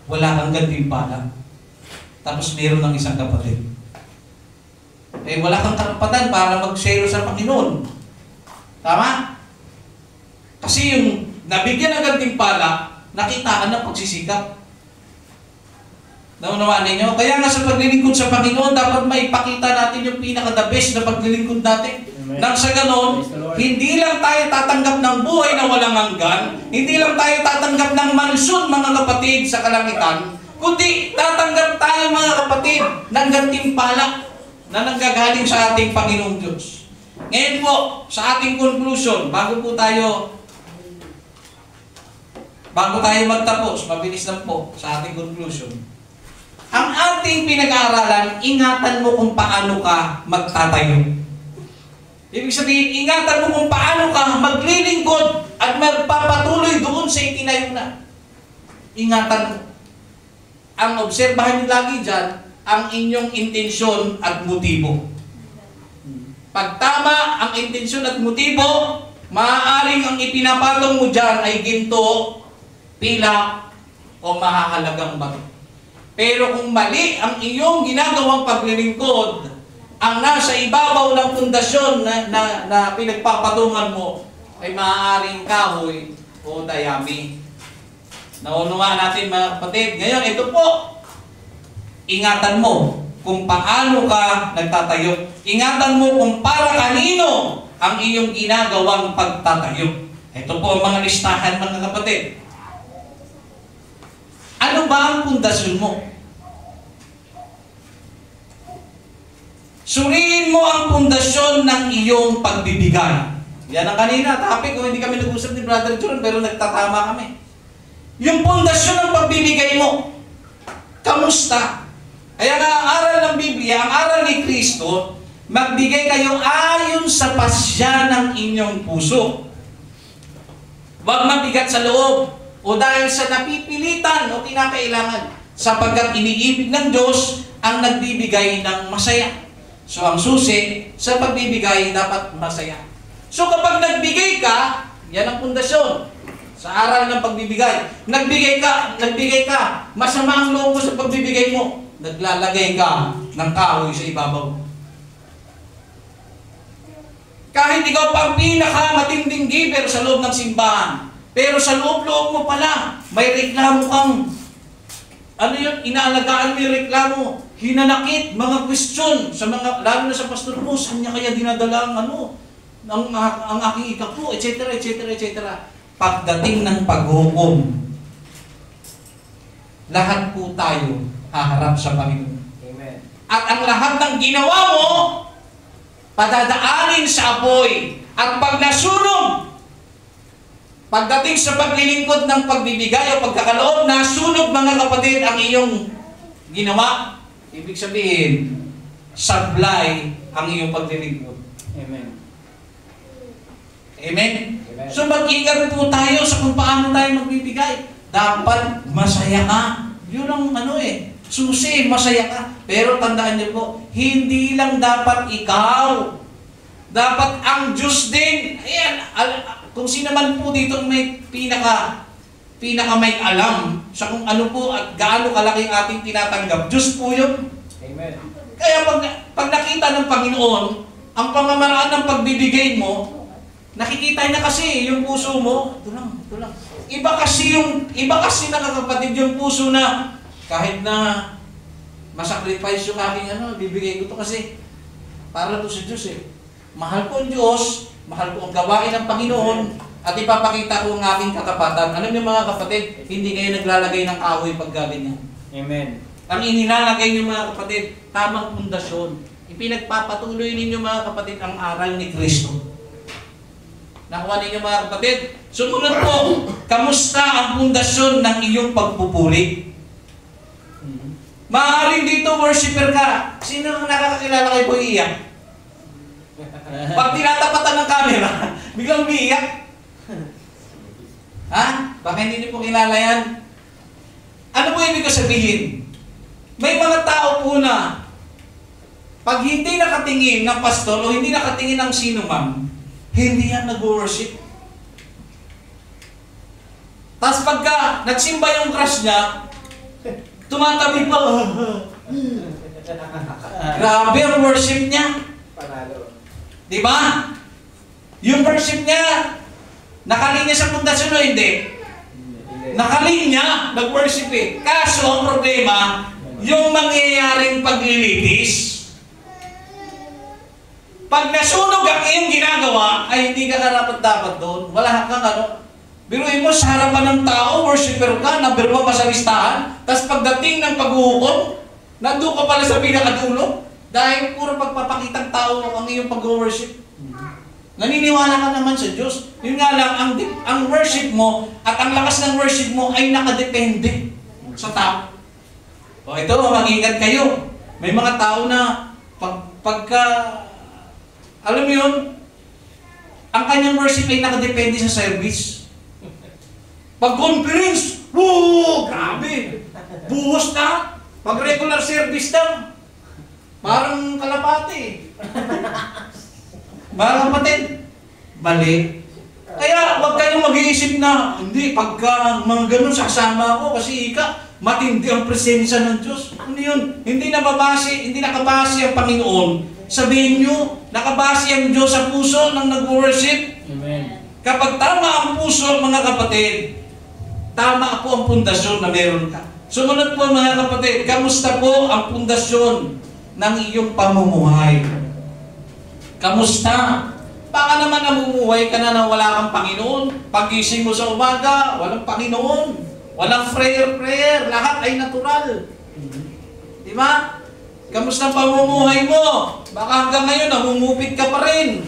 wala kang gantimpala. Tapos mayroon ng isang kapatid. Eh wala kang karapatan para mag-share sa Panginoon. Tama? Kasi yung nabigyan ng gantimpala, nakitaan ng pagsisikap. Naunawaan ninyo? Kaya nga sa paglilingkod sa Panginoon, dapat maipakita natin yung pinaka-the best na paglilingkod natin. Amen. Nang sa ganon, hindi lang tayo tatanggap ng buhay na walang hanggan, hindi lang tayo tatanggap ng mansyon, mga kapatid, sa kalangitan, kundi tatanggap tayo, mga kapatid, ng gantimpala na nanggagaling sa ating Panginoong Diyos. Ngayon po, sa ating conclusion, bago tayo magtapos, mabilis lang po sa ating conclusion. Ang ating pinag-aaralan, ingatan mo kung paano ka magtatayo. Ibig sabihin, ingatan mo kung paano ka maglilingkod at magpapatuloy doon sa itinayo na. Ingatan mo. Ang obserbahan niyo lagi dyan, ang inyong intensyon at motibo. Pag tama ang intensyon at motibo, maaaring ang ipinapatong mo dyan ay ginto, pilak, o mahahalagang bato. Pero kung mali ang iyong ginagawang paglilingkod, ang nasa ibabaw ng pundasyon na pinagpapatungan mo ay maaaring kahoy o dayami. Naunawaan natin mga kapatid. Ngayon, ito po. Ingatan mo kung paano ka nagtatayo. Ingatan mo kung para kanino ang iyong ginagawang pagtatayo. Ito po ang mga listahan, mga kapatid. Ano ba ang pundasyon mo? Suriin mo ang pundasyon ng iyong pagbibigay. Yan ang kanina, topic. Kung hindi kami nag-usap ni Brother John, pero nagtatama kami. Yung pundasyon ng pagbibigay mo, kamusta? Kaya nga ang aral ng Biblia, ang aral ni Kristo, magbigay kayo ayon sa pasya ng inyong puso. Huwag mabigat sa loob o dahil sa napipilitan o kinakailangan, sapagkat iniibig ng Diyos ang nagbibigay ng masaya. So ang susi sa pagbibigay dapat masaya. So kapag nagbigay ka, yan ang pundasyon. Sa aral ng pagbibigay, nagbigay ka, masama ang loob mo sa pagbibigay mo, naglalagay ka ng kahoy sa ibabaw. Kahit ikaw pa ang pinakamatinding giver sa loob ng simbahan, pero sa loob-loob mo pala, may reklamo kang, inaalagaan mo yung reklamo, hinanakit, mga question, sa mga, lalo na sa pastor mo, saan niya kaya dinadala ang aking ikapo, etc., etc., etc., pagdating ng paghukom, lahat po tayo haharap sa Panginoon. Amen. At ang lahat ng ginawa mo, padadaanin sa apoy. At pag nasunog, pagdating sa paglilingkod ng pagbibigay o pagkakaloob, nasunog, mga kapatid, ang iyong ginawa, ibig sabihin, sablay ang iyong paglilingkod. Amen. Amen? Amen. So mag-ingat po tayo sa kung paano tayo magbibigay. Dapat masaya ka. Yun ang susi, masaya ka. Pero tandaan niyo po, hindi lang dapat ikaw. Dapat ang Diyos din. Ayan, kung sino man po dito may pinaka may alam sa kung ano po at gaano kalaki ang ating tinatanggap. Diyos po yun. Amen. Kaya pag nakita ng Panginoon, ang pamamaraan ng pagbibigay mo, nakikita niya kasi yung puso mo. Ito lang, ito lang. Iba kasi na kapatid yung puso na kahit na masacrifice yung aking bibigay ko to kasi para to sa Diyos eh. Mahal ko ang Diyos, mahal ko ang gawain ng Panginoon, at ipapakita ko ang aking katapatan. Alam niyo mga kapatid, hindi kayo naglalagay ng kahoy pag ganyan. Amen. Ang inilalagay niyo mga kapatid, tamang pundasyon. Ipinagpapatuloy ninyo mga kapatid ang aral ni Kristo. Nakuha ninyo mga kapatid? Sumunod po, kamusta ang pundasyon ng iyong pagpupuri? Maaaring dito worshiper ka. Sino ang nakakakilala kay Boy Iyak? Pag tinatapatan ng camera, biglang umiiyak. Ha? Baka hindi niyo po kilala yan. Ano po ibig ko sabihin? May mga tao po na pag hindi nakatingin ng pastor o hindi nakatingin ng sino man, hindi yan nag-worship. Tapos pagka nagsimba yung crush niya, tumatabi pa. Grabe ang worship niya. Panalo. Di ba? Yung worship niya, nakalinya sa pundasyon o hindi? Nakalinya, nag-worship eh. Kaso ang problema, yung mangyayaring paglilitis. Pag nasunog ang iyong ginagawa, ay hindi ka karapat-dapat doon. Wala kang biruin mo sa harapan ng tao, worshiper ka, number 1 pa sa listahan, tapos pagdating ng paghuhukom, nandun ka pala sa pinakadulo, dahil puro pagpapakitang tao ang iyong pag-worship. Naniniwala ka naman sa Diyos. Yun nga lang, ang worship mo at ang lakas ng worship mo ay nakadepende sa tao. O ito, mag-ingat kayo. May mga tao na pagka alam mo yun, ang kanyang worship ay nakadepende sa service. Pag conference, woo, grabe, buhos na. Pag regular service lang, parang kalapati. Mga kapatid, mali. Kaya huwag kayong mag-iisip na, hindi, pagka mga ganun sasama ako kasi matindi ang presensya ng Diyos. Ano yun? Hindi nakabase ang Panginoon. Sabihin nyo, nakabase ang Diyos sa puso ng nag-worship. Amen. Kapag tama ang puso, mga kapatid, tama po ang pundasyon na meron ka. Sumunod po mga kapatid, kamusta po ang pundasyon ng iyong pamumuhay? Kamusta? Baka naman namumuhay ka na wala kang Panginoon. Pagising mo sa umaga, walang Panginoon. Walang prayer. Lahat ay natural. Di ba? Kamusta ang pamumuhay mo? Baka hanggang ngayon namumupit ka pa rin.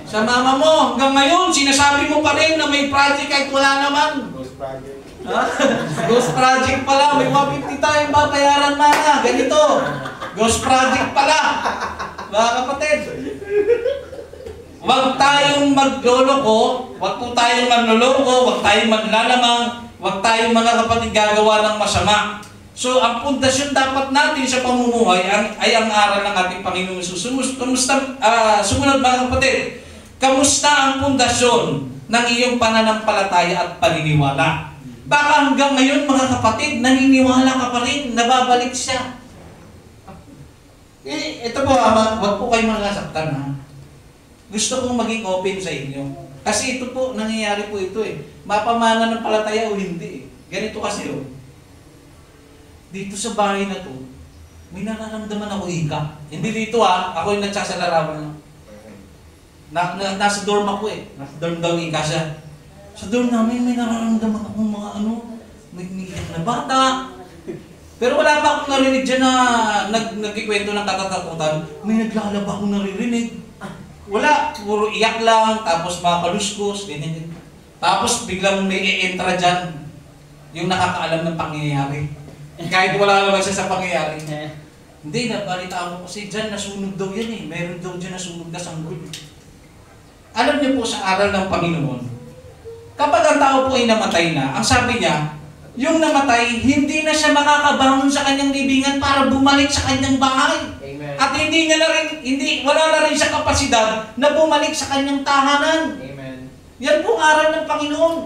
Sa mama mo, hanggang ngayon sinasabi mo pa rin na may project kahit wala naman. Ghost project. Ha? Ghost project pala. May 150 tayong babayaran na. Ganito. Ghost project pala. Mga kapatid. Huwag tayong magloloko. Huwag po tayong manloloko. Huwag tayong manlalamang. Huwag tayong mga kapatid gagawa ng masama. So, ang pundasyon dapat natin sa pamumuhay ay ang aral ng ating Panginoon Jesus. Sumunod mga kapatid, kamusta ang pundasyon ng iyong pananampalataya at paniniwala? Baka hanggang ngayon mga kapatid, naniniwala ka pa rin, nababalik siya. Ito po, wag po kayo masasaktan ha. Gusto kong maging open sa inyo. Kasi ito po, nangyayari po ito eh. Mapamana ng palataya o hindi eh. Ganito kasi oh. Dito sa bahay na to, may nararamdaman ako ika. Hindi dito ako yung nagsasalarawan. Nasa dorm ako eh. Nasa dorm daw ika siya. Sa dorm namin may nararamdaman akong mga nag-iiyak na bata. Pero wala pa akong narinig dyan na nagkikwento ng katatakutan. May naglalaba akong naririnig. Wala, puro iyak lang, tapos mga kaluskos, ganyan. Tapos biglang may e-entra dyan, yung nakakaalam ng pangyayari. Kahit wala naman siya sa pangyayari. Hindi, nabalitaan ko kasi dyan nasunog daw yan eh. Meron daw dyan nasunog na sanggol. Alam niyo po sa aral ng Panginoon, kapag ang tao po ay namatay na, ang sabi niya, yung namatay, hindi na siya makakabangon sa kanyang libingan para bumalik sa kanyang bahay. Amen. At wala na rin siya kapasidad na bumalik sa kanyang tahanan. Amen. Yan po aral ng Panginoon.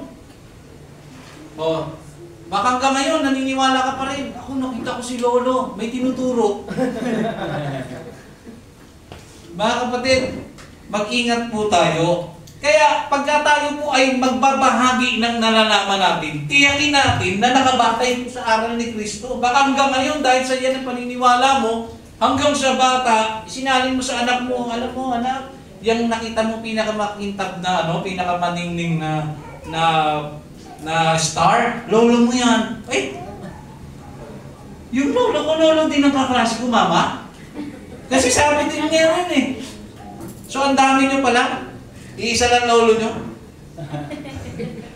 O, baka hanggang ngayon, naniniwala ka pa rin. Ako, nakita ko si Lolo, may tinuturo. Mga kapatid, mag-ingat po tayo. Kaya pagka tayo po ay magbabahagi ng nalalaman natin, tiyakin natin na nakabatay po sa aral ni Kristo. Baka hanggang ngayon, dahil sa yan ang paniniwala mo, hanggang sa bata, isinalin mo sa anak mo, alam mo anak, yung nakita mo pinakamakintab na, pinakamaningning na star, lolo mo yan. Ay, yung lolo din ang kaklase ko, mama. Kasi sabi din niya rin eh. So ang dami nyo pala. Iisa lang lolo nyo.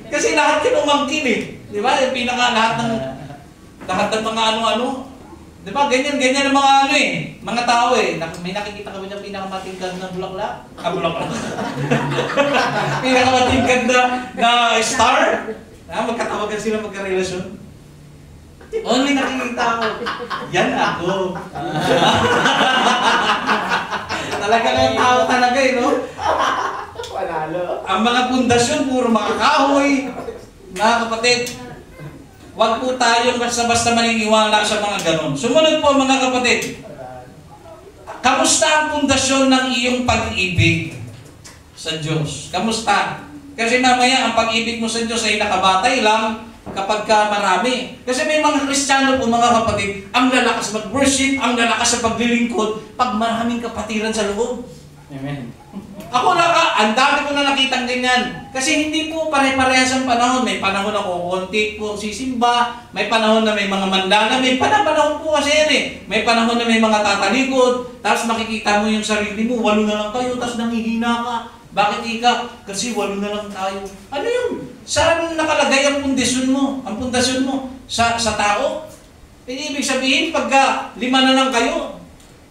Kasi lahat yun umangkin eh. Di ba? Yung lahat ng mga ano-ano. Di ba? Ganyan ang mga ano eh. Mga tao eh. May nakikita kami ng pinakamatingkad na bulaklak. Bulaklak. Pinakamatingkad na star. Magkatawagan sila magkarelasyon. May nakikita ako. Yan ako. Talaga ng tao talaga eh, no? Panalo. Ang mga pundasyon, puro mga kahoy. Mga kapatid, huwag po tayong basta-basta maniniwala sa mga ganon. Sumunod po mga kapatid. Kamusta ang pundasyon ng iyong pag-ibig sa Diyos? Kamusta? Kasi mamaya ang pag-ibig mo sa Diyos ay nakabatay lang kapag ka marami. Kasi may mga Kristiyano po mga kapatid, ang lalakas mag-worship, ang lalakas sa paglilingkod, pag maraming kapatiran sa loob. Amen. Ako ang dami ko na nakitang ganyan. Kasi hindi po pare-parehas ang panahon. May panahon na kukunti po ang sisimba, may panahon na may mga mandala, may panahon po kasi yan eh. May panahon na may mga tatalikod, tapos makikita mo yung sarili mo, 8 na lang tayo, tapos nangihina ka. Bakit ika? Kasi 8 na lang tayo. Ano yun? Saan nakalagay ang pundasyon mo? Ang pundasyon mo? Sa tao? Ibig sabihin, pagka 5 na lang kayo,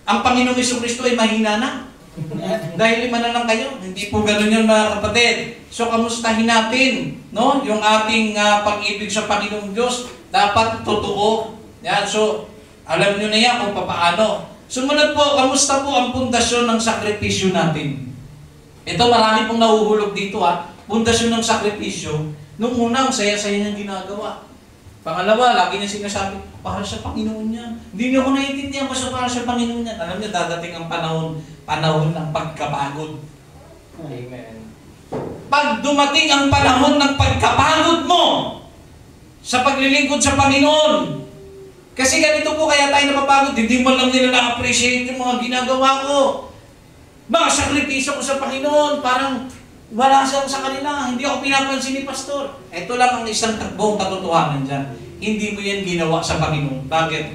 ang Panginoong Jesucristo ay mahina na. Dahil 5 na lang kayo. Hindi po ganun yun mga kapatid. So, kamustahin natin, no? Yung ating pag-ibig sa Panginoong Diyos, dapat totoo. Yan. So, alam nyo na yan kung paano. Sumunod po, kamusta po ang pundasyon ng sakripisyo natin? Ito, marami pong nahuhulog dito pundasyon ng sakripisyo. Nung una, ang saya-saya niyang ginagawa. Pangalawa, lagi niya sinasabi, para sa Panginoon niya. Hindi niyo ako naiintindihan basta para sa Panginoon niya. Alam niyo, dadating ang panahon ng pagkapagod. Amen. Pag dumating ang panahon ng pagkapagod mo sa paglilingkod sa Panginoon, kasi ganito po kaya tayo napapagod, hindi mo lang nila na-appreciate yung mga ginagawa ko. Mga sakripisyo ko sa Panginoon, parang wala siyang sa kanila. Hindi ako pinapansin ni Pastor. Ito lang ang isang buong katotohanan dyan. Hindi mo yan ginawa sa Panginoon. Bakit?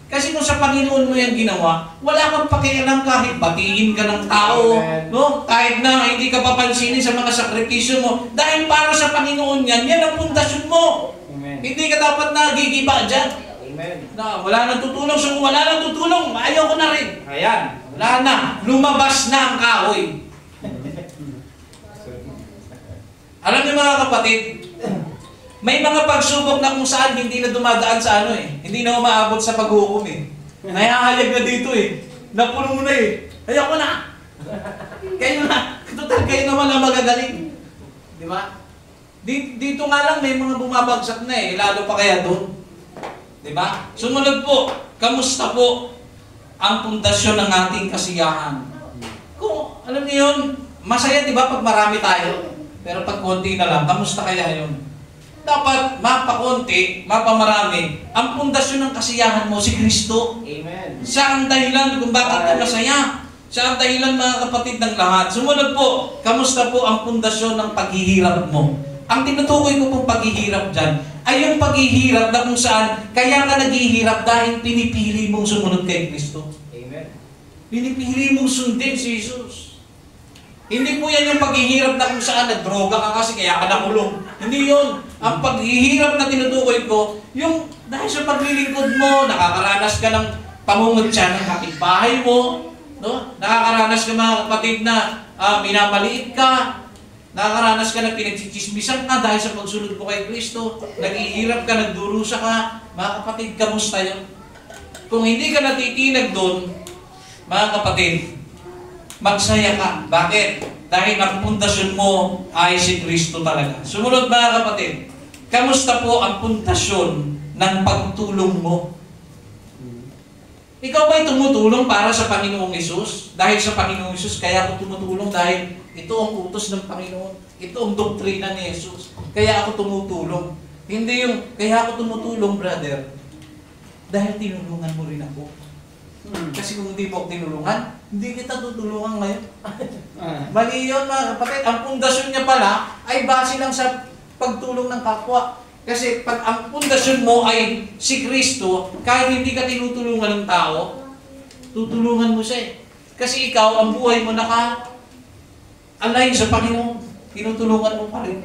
Kasi kung sa Panginoon mo yan ginawa, wala kang pakialam kahit batiin ka ng tao. No? Kahit na hindi ka papansinin sa mga sakripisyo mo. Dahil para sa Panginoon yan ang pundasyon mo. Amen. Hindi ka dapat nagigiba dyan. Amen. Na, wala nang tutulong. So kung wala nang tutulong, ayaw ko na rin. Ayan. Wala na. Lumabas na ang kahoy. Alam niyo mga kapatid, may mga pagsubok na kung saan hindi na dumadaan sa hindi na umaabot sa paghukom eh. Nahahayag na dito eh. Napuno mo na eh. Ayoko na. Kayo na. Total kayo naman ang magagaling. Di ba? Dito nga lang may mga bumabagsak na eh. Lalo pa kaya doon. Di ba? Sumunod po, kamusta po ang pundasyon ng ating kasiyahan? Kung, alam niyo yun, masaya di ba pag marami tayo? Pero pag konti na lang, kamusta kaya yun? Dapat mapakonti, mapamarami, ang pundasyon ng kasiyahan mo si Kristo. Amen. Siya ang dahilan kung bakit ka masaya. Siya ang dahilan mga kapatid ng lahat. Sumunod po, kamusta po ang pundasyon ng paghihirap mo? Ang tinutukoy ko pong paghihirap dyan, ay yung paghihirap na kung saan kaya ka naghihirap dahil pinipili mong sumunod kay Kristo. Amen. Pinipili mong sundin si Jesus. Hindi po yan yung paghihirap na kung saan nagdroga ka kasi kaya ka nakulong. Hindi yun. Ang paghihirap na tinutukoy ko, yung dahil sa paglilingkod mo, nakakaranas ka ng pamumutya ng kapitbahay mo, no? Nakakaranas ka mga kapatid na minamaliit ka, Nakakaranas ka ng pinagchichismisan ka dahil sa pagsunod mo kay Kristo. Naghihirap ka, nagdurusa ka. Mga kapatid, kamusta yun? Kung hindi ka natitinag doon, mga kapatid, magsaya ka. Bakit? Dahil ang pundasyon mo ay si Kristo talaga. Sumunod mga kapatid, kamusta po ang pundasyon ng pagtulong mo? Ikaw ba'y tumutulong para sa Panginoong Hesus? Dahil sa Panginoong Hesus, kaya ako tumutulong dahil ito ang utos ng Panginoon. Ito ang doktrina ni Hesus. Kaya ako tumutulong. Hindi yung, kaya ako tumutulong, brother. Dahil tinulungan mo rin ako. Kasi kung hindi mo ako tinulungan, hindi kita tutulungan ngayon. Mali yun mga kapatid. Ang pundasyon niya pala ay base lang sa pagtulong ng kapwa. Kasi pag ang pundasyon mo ay si Kristo, kahit hindi ka tinutulungan ng tao, tutulungan mo siya eh. Kasi ikaw, ang buhay mo naka-align sa Panginoon. Tinutulungan mo pa rin.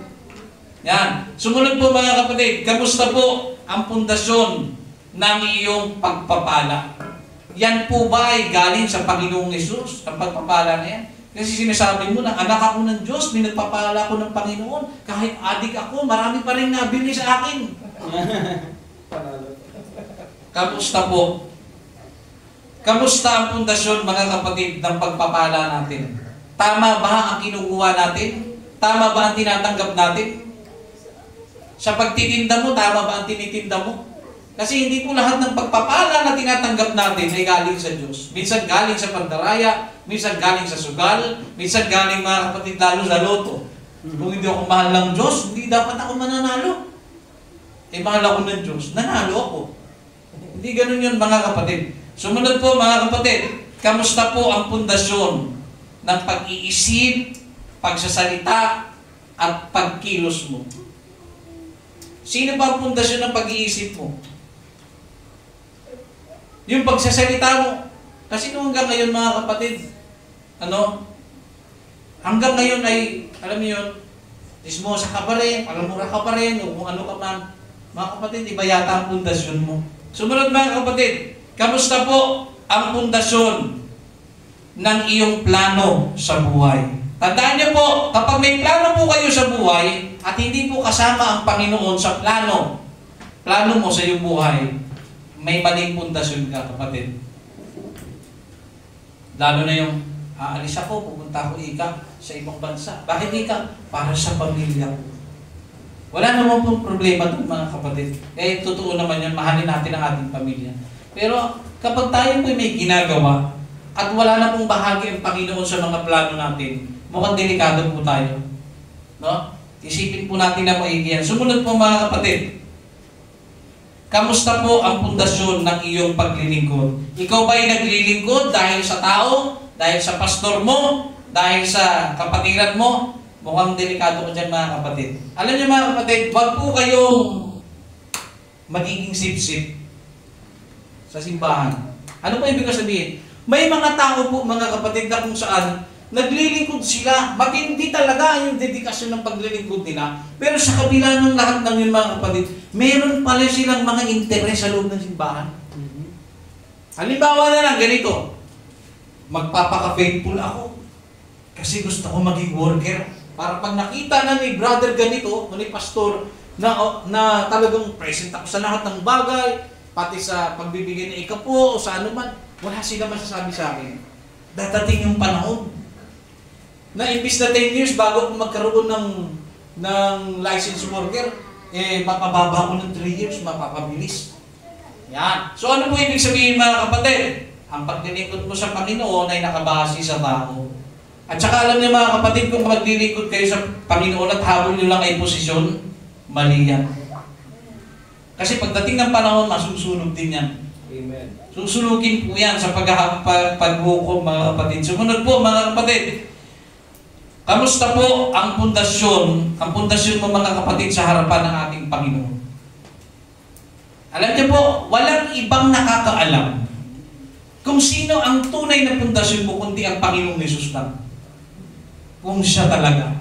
Yan. Sumunod po mga kapatid, kamusta po ang pundasyon ng iyong pagpapala? Yan po ba ay galing sa Panginoong Hesus, ang pagpapala na yan? Kasi sinasabi mo na, anak ako ng Diyos, minagpapala ko ng Panginoon. Kahit adik ako, marami pa rin nabili sa akin. Kamusta po? Kamusta ang pundasyon, mga kapatid, ng pagpapala natin? Tama ba ang kinukuha natin? Tama ba ang tinatanggap natin? Sa pagtitinda mo, tama ba ang tinitinda mo? Kasi hindi po lahat ng pagpapala na tinatanggap natin ay galing sa Diyos. Minsan galing sa pandaraya, minsan galing sa sugal, minsan galing mga kapatid lalo sa loto. Kung hindi ako mahal ng Diyos, hindi dapat ako mananalo. Eh mahal ako ng Diyos, nanalo ako. Hindi ganun yun mga kapatid. Sumunod po mga kapatid, kamusta po ang pundasyon ng pag-iisip, pagsasalita, at pagkilos mo? Sino ba ang pundasyon ng pag-iisip mo? Yung pagsasalita mo. Kasi nung hanggang ngayon mga kapatid, hanggang ngayon ay, alam mo yun, dismosa ka pa rin, palamura ka pa rin, o kung ano ka man. Mga kapatid, iba yata ang pundasyon mo. Sumunod mga kapatid, kamusta po ang pundasyon ng iyong plano sa buhay? Tandaan niyo po, kapag may plano po kayo sa buhay, at hindi po kasama ang Panginoon sa plano mo sa iyong buhay, may maling pundasyon ka, kapatid. Lalo na yung, aalis ako, pupunta ako sa ibang bansa. Bakit para sa pamilya ko. Wala naman pong problema doon, mga kapatid. Eh, totoo naman yan, mahalin natin ang ating pamilya. Pero, kapag tayo po may ginagawa, at wala na pong bahagi ang Panginoon sa mga plano natin, mukhang delikado po tayo. No? Isipin po natin na maigi yan. Sumunod po mga kapatid. Kamusta po ang pundasyon ng iyong paglilingkod? Ikaw ba ay naglilingkod dahil sa tao? Dahil sa pastor mo? Dahil sa kapatiran mo? Mukhang delikado ko dyan mga kapatid. Alam niyo mga kapatid, wag po kayong magiging sip-sip sa simbahan. Ano po ibig sabihin? May mga tao po mga kapatid na kung saan naglilingkod sila, matindi talaga yung dedikasyon ng paglilingkod nila. Pero sa kabila ng lahat ng yun mga kapatid, meron pala silang mga interes sa loob ng simbahan. Halimbawa na lang, ganito. Magpapaka-faithful ako. Kasi gusto ko maging worker. Para pag nakita na ni brother ganito, ni pastor, na talagang present ako sa lahat ng bagay, pati sa pagbibigay ng ikapo o sa ano man, wala sila masasabi sa akin. Dadating yung panahon na imbis na 10 years bago ako magkaroon ng license worker, mapababa ko ng 3 years, mapapabilis. Yan. So ano po ibig sabihin mga kapatid? Ang paglilingkod mo sa Panginoon ay nakabase sa tao. At saka alam niyo mga kapatid, kung maglilingkod kayo sa Panginoon at habol niyo lang ay posisyon, mali yan. Kasi pagdating ng panahon, masusunog din yan. Amen. Susunugin po yan sa paghukom mga kapatid. Sumunod po mga kapatid. Kamusta po ang pundasyon mo mga kapatid sa harapan ng ating Panginoon? Alam niyo po, walang ibang nakakaalam kung sino ang tunay na pundasyon mo kundi ang Panginoong Hesus lang. Kung siya talaga.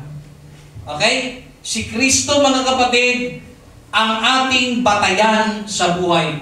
Okay? Si Kristo mga kapatid, ang ating batayan sa buhay.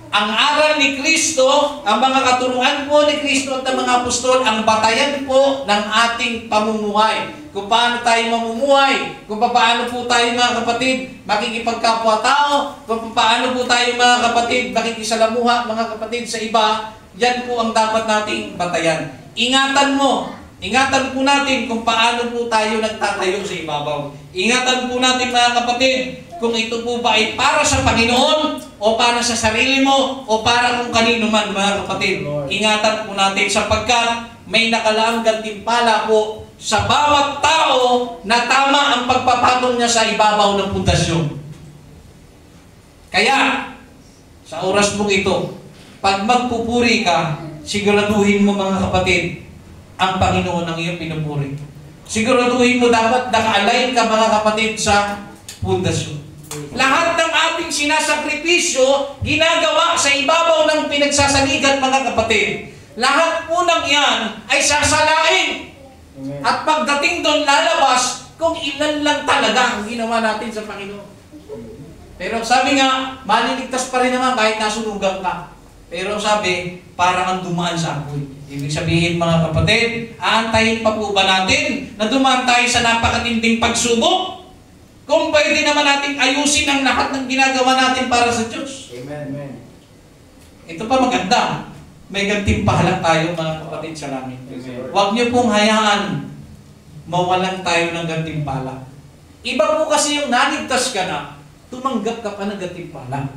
ang aral ni Kristo, ang mga katuruan po ni Kristo at ng mga apostol, ang batayan po ng ating pamumuhay. Kung paano tayo mamumuhay, kung paano po tayo mga kapatid makikipagkapwa-tao, kung paano po tayo mga kapatid makikisalamuha mga kapatid sa iba, yan po ang dapat nating batayan. Ingatan po natin kung paano po tayo nagtatayo sa ibabaw. Ingatan po natin mga kapatid, kung ito po ba ay para sa Panginoon o para sa sarili mo o para kung kanino man mga kapatid. Ingatan po natin sapagkat may nakalaang gantimpala po sa bawat tao na tama ang pagpapatong niya sa ibabaw ng pundasyon. Kaya, sa oras mong ito, pag magpupuri ka, siguraduhin mo mga kapatid, ang Panginoon ang iyong pinupuri. Siguraduhin mo dapat naka-align ka mga kapatid sa pundasyon. Lahat ng ating sinasakripisyo, ginagawa sa ibabaw ng pinagsasaligan mga kapatid. Lahat po ng yan ay sasalain. Amen. At pagdating doon lalabas kung ilan lang talaga ang ginawa natin sa Panginoon. Pero sabi nga, maliligtas pa rin naman kahit nasunugan ka. Pero sabi, parang ang dumaan sa apoy. Ibig sabihin mga kapatid, aantayin pa po ba natin na dumaan tayo sa napakatinding pagsubok? Kung pwede naman natin ayusin ang lahat ng ginagawa natin para sa Diyos. Amen. Amen. Ito pa maganda. May gantimpala tayo mga kapatid sa langit. Amen. Huwag niyo pong hayaan mawalan tayo ng gantimpala. Iba po kasi yung naligtas ka na, tumanggap ka pa ng gantimpala.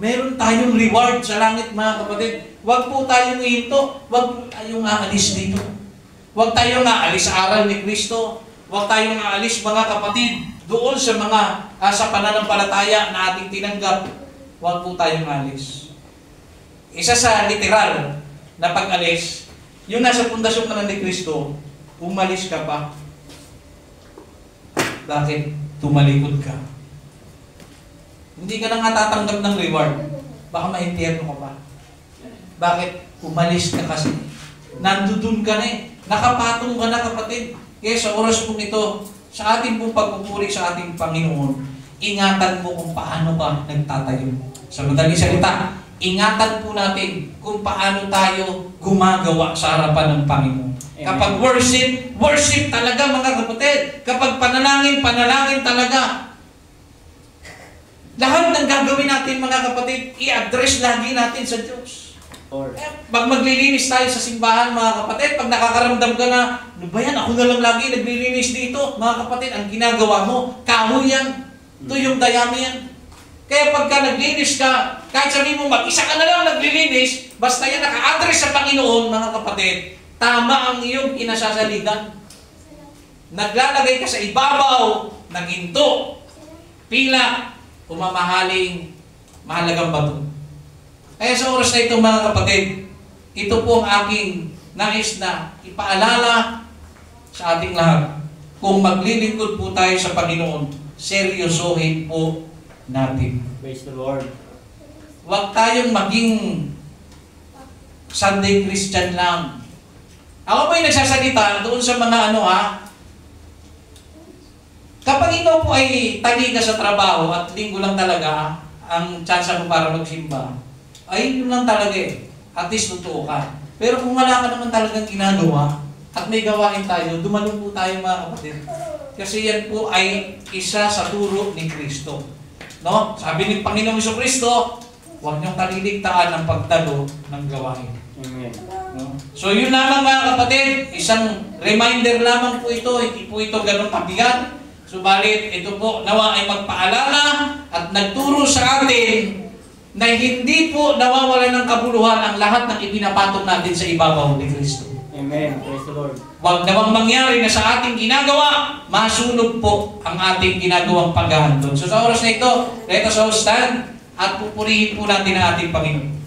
Meron tayong reward sa langit mga kapatid. Huwag po tayong ihinto. Huwag po tayong aalis dito. Huwag tayong aalis sa aral ni Kristo. Huwag tayong aalis mga kapatid doon sa mga sa pananampalataya na ating tinanggap. Huwag po tayong aalis. Isa sa literal na pag-alis, yung nasa pundasyon ka na ni Kristo, umalis ka pa. Bakit? Tumalikod ka. Hindi ka na nga tatanggap ng reward. Baka ma-impyerno ka pa. Bakit? Umalis ka kasi. Nandudun ka na eh. Nakapatong ka na kapatid. Kaya sa oras pong ito, sa ating pong pagpupuri sa ating Panginoon, ingatan mo kung paano ka nagtatayo. Sa madaling salita, ingatan po natin kung paano tayo gumagawa sa harapan ng Panginoon. Amen. Kapag worship talaga mga kapatid. Kapag panalangin talaga. Lahat ng gagawin natin mga kapatid, i-address lagi natin sa Diyos. Lord. Pag maglilinis tayo sa simbahan mga kapatid, pag nakakaramdam ka na, ano ba yan, ako na lang lagi naglilinis dito. Mga kapatid, ang ginagawa mo, kahoy yan. Ito yung dayami yan. Kaya pagka naglinis ka, kahit sabihin mo, mag-isa ka na lang naglilinis, basta yan naka-address sa Panginoon, mga kapatid, tama ang iyong kinasasaligan. Naglalagay ka sa ibabaw, ng ginto, pila, umamahaling mahalagang bato. Kaya sa oras na ito mga kapatid, ito po ang aking nais na ipaalala sa ating lahat. Kung maglilingkod po tayo sa Panginoon, seryosohin po natin. Praise the Lord. Huwag tayong maging Sunday Christian lang. Ako po'y nagsasalita doon sa mga kapag ikaw po ay tali ka sa trabaho at linggo lang talaga ang tsansa mo para magsimba, ay yun lang talaga eh. At least totoo ka. Pero kung wala ka naman talagang ginagawa at may gawain tayo, dumalong po tayo mga kapatid. Kasi yan po ay isa sa turo ni Kristo. No? Sabi ni Panginoong Jesucristo, huwag niyong kaliligtaan ang pagdalo ng gawain. Amen. No? So yun lamang mga kapatid, isang reminder lamang po ito, hindi po ito ganun pabigat. Subalit ito po nawa ay magpaalala at nagturo sa atin na hindi po nawawala ng kabuluhan ang lahat ng ipinapatong natin sa ibabaw ni Kristo. Amen. Praise the Lord. Huwag nawang mangyari na sa ating ginagawa, masunog po ang ating ginagawang paghahandog. So sa oras na ito, let us all stand at pupurihin po natin ang ating Panginoon.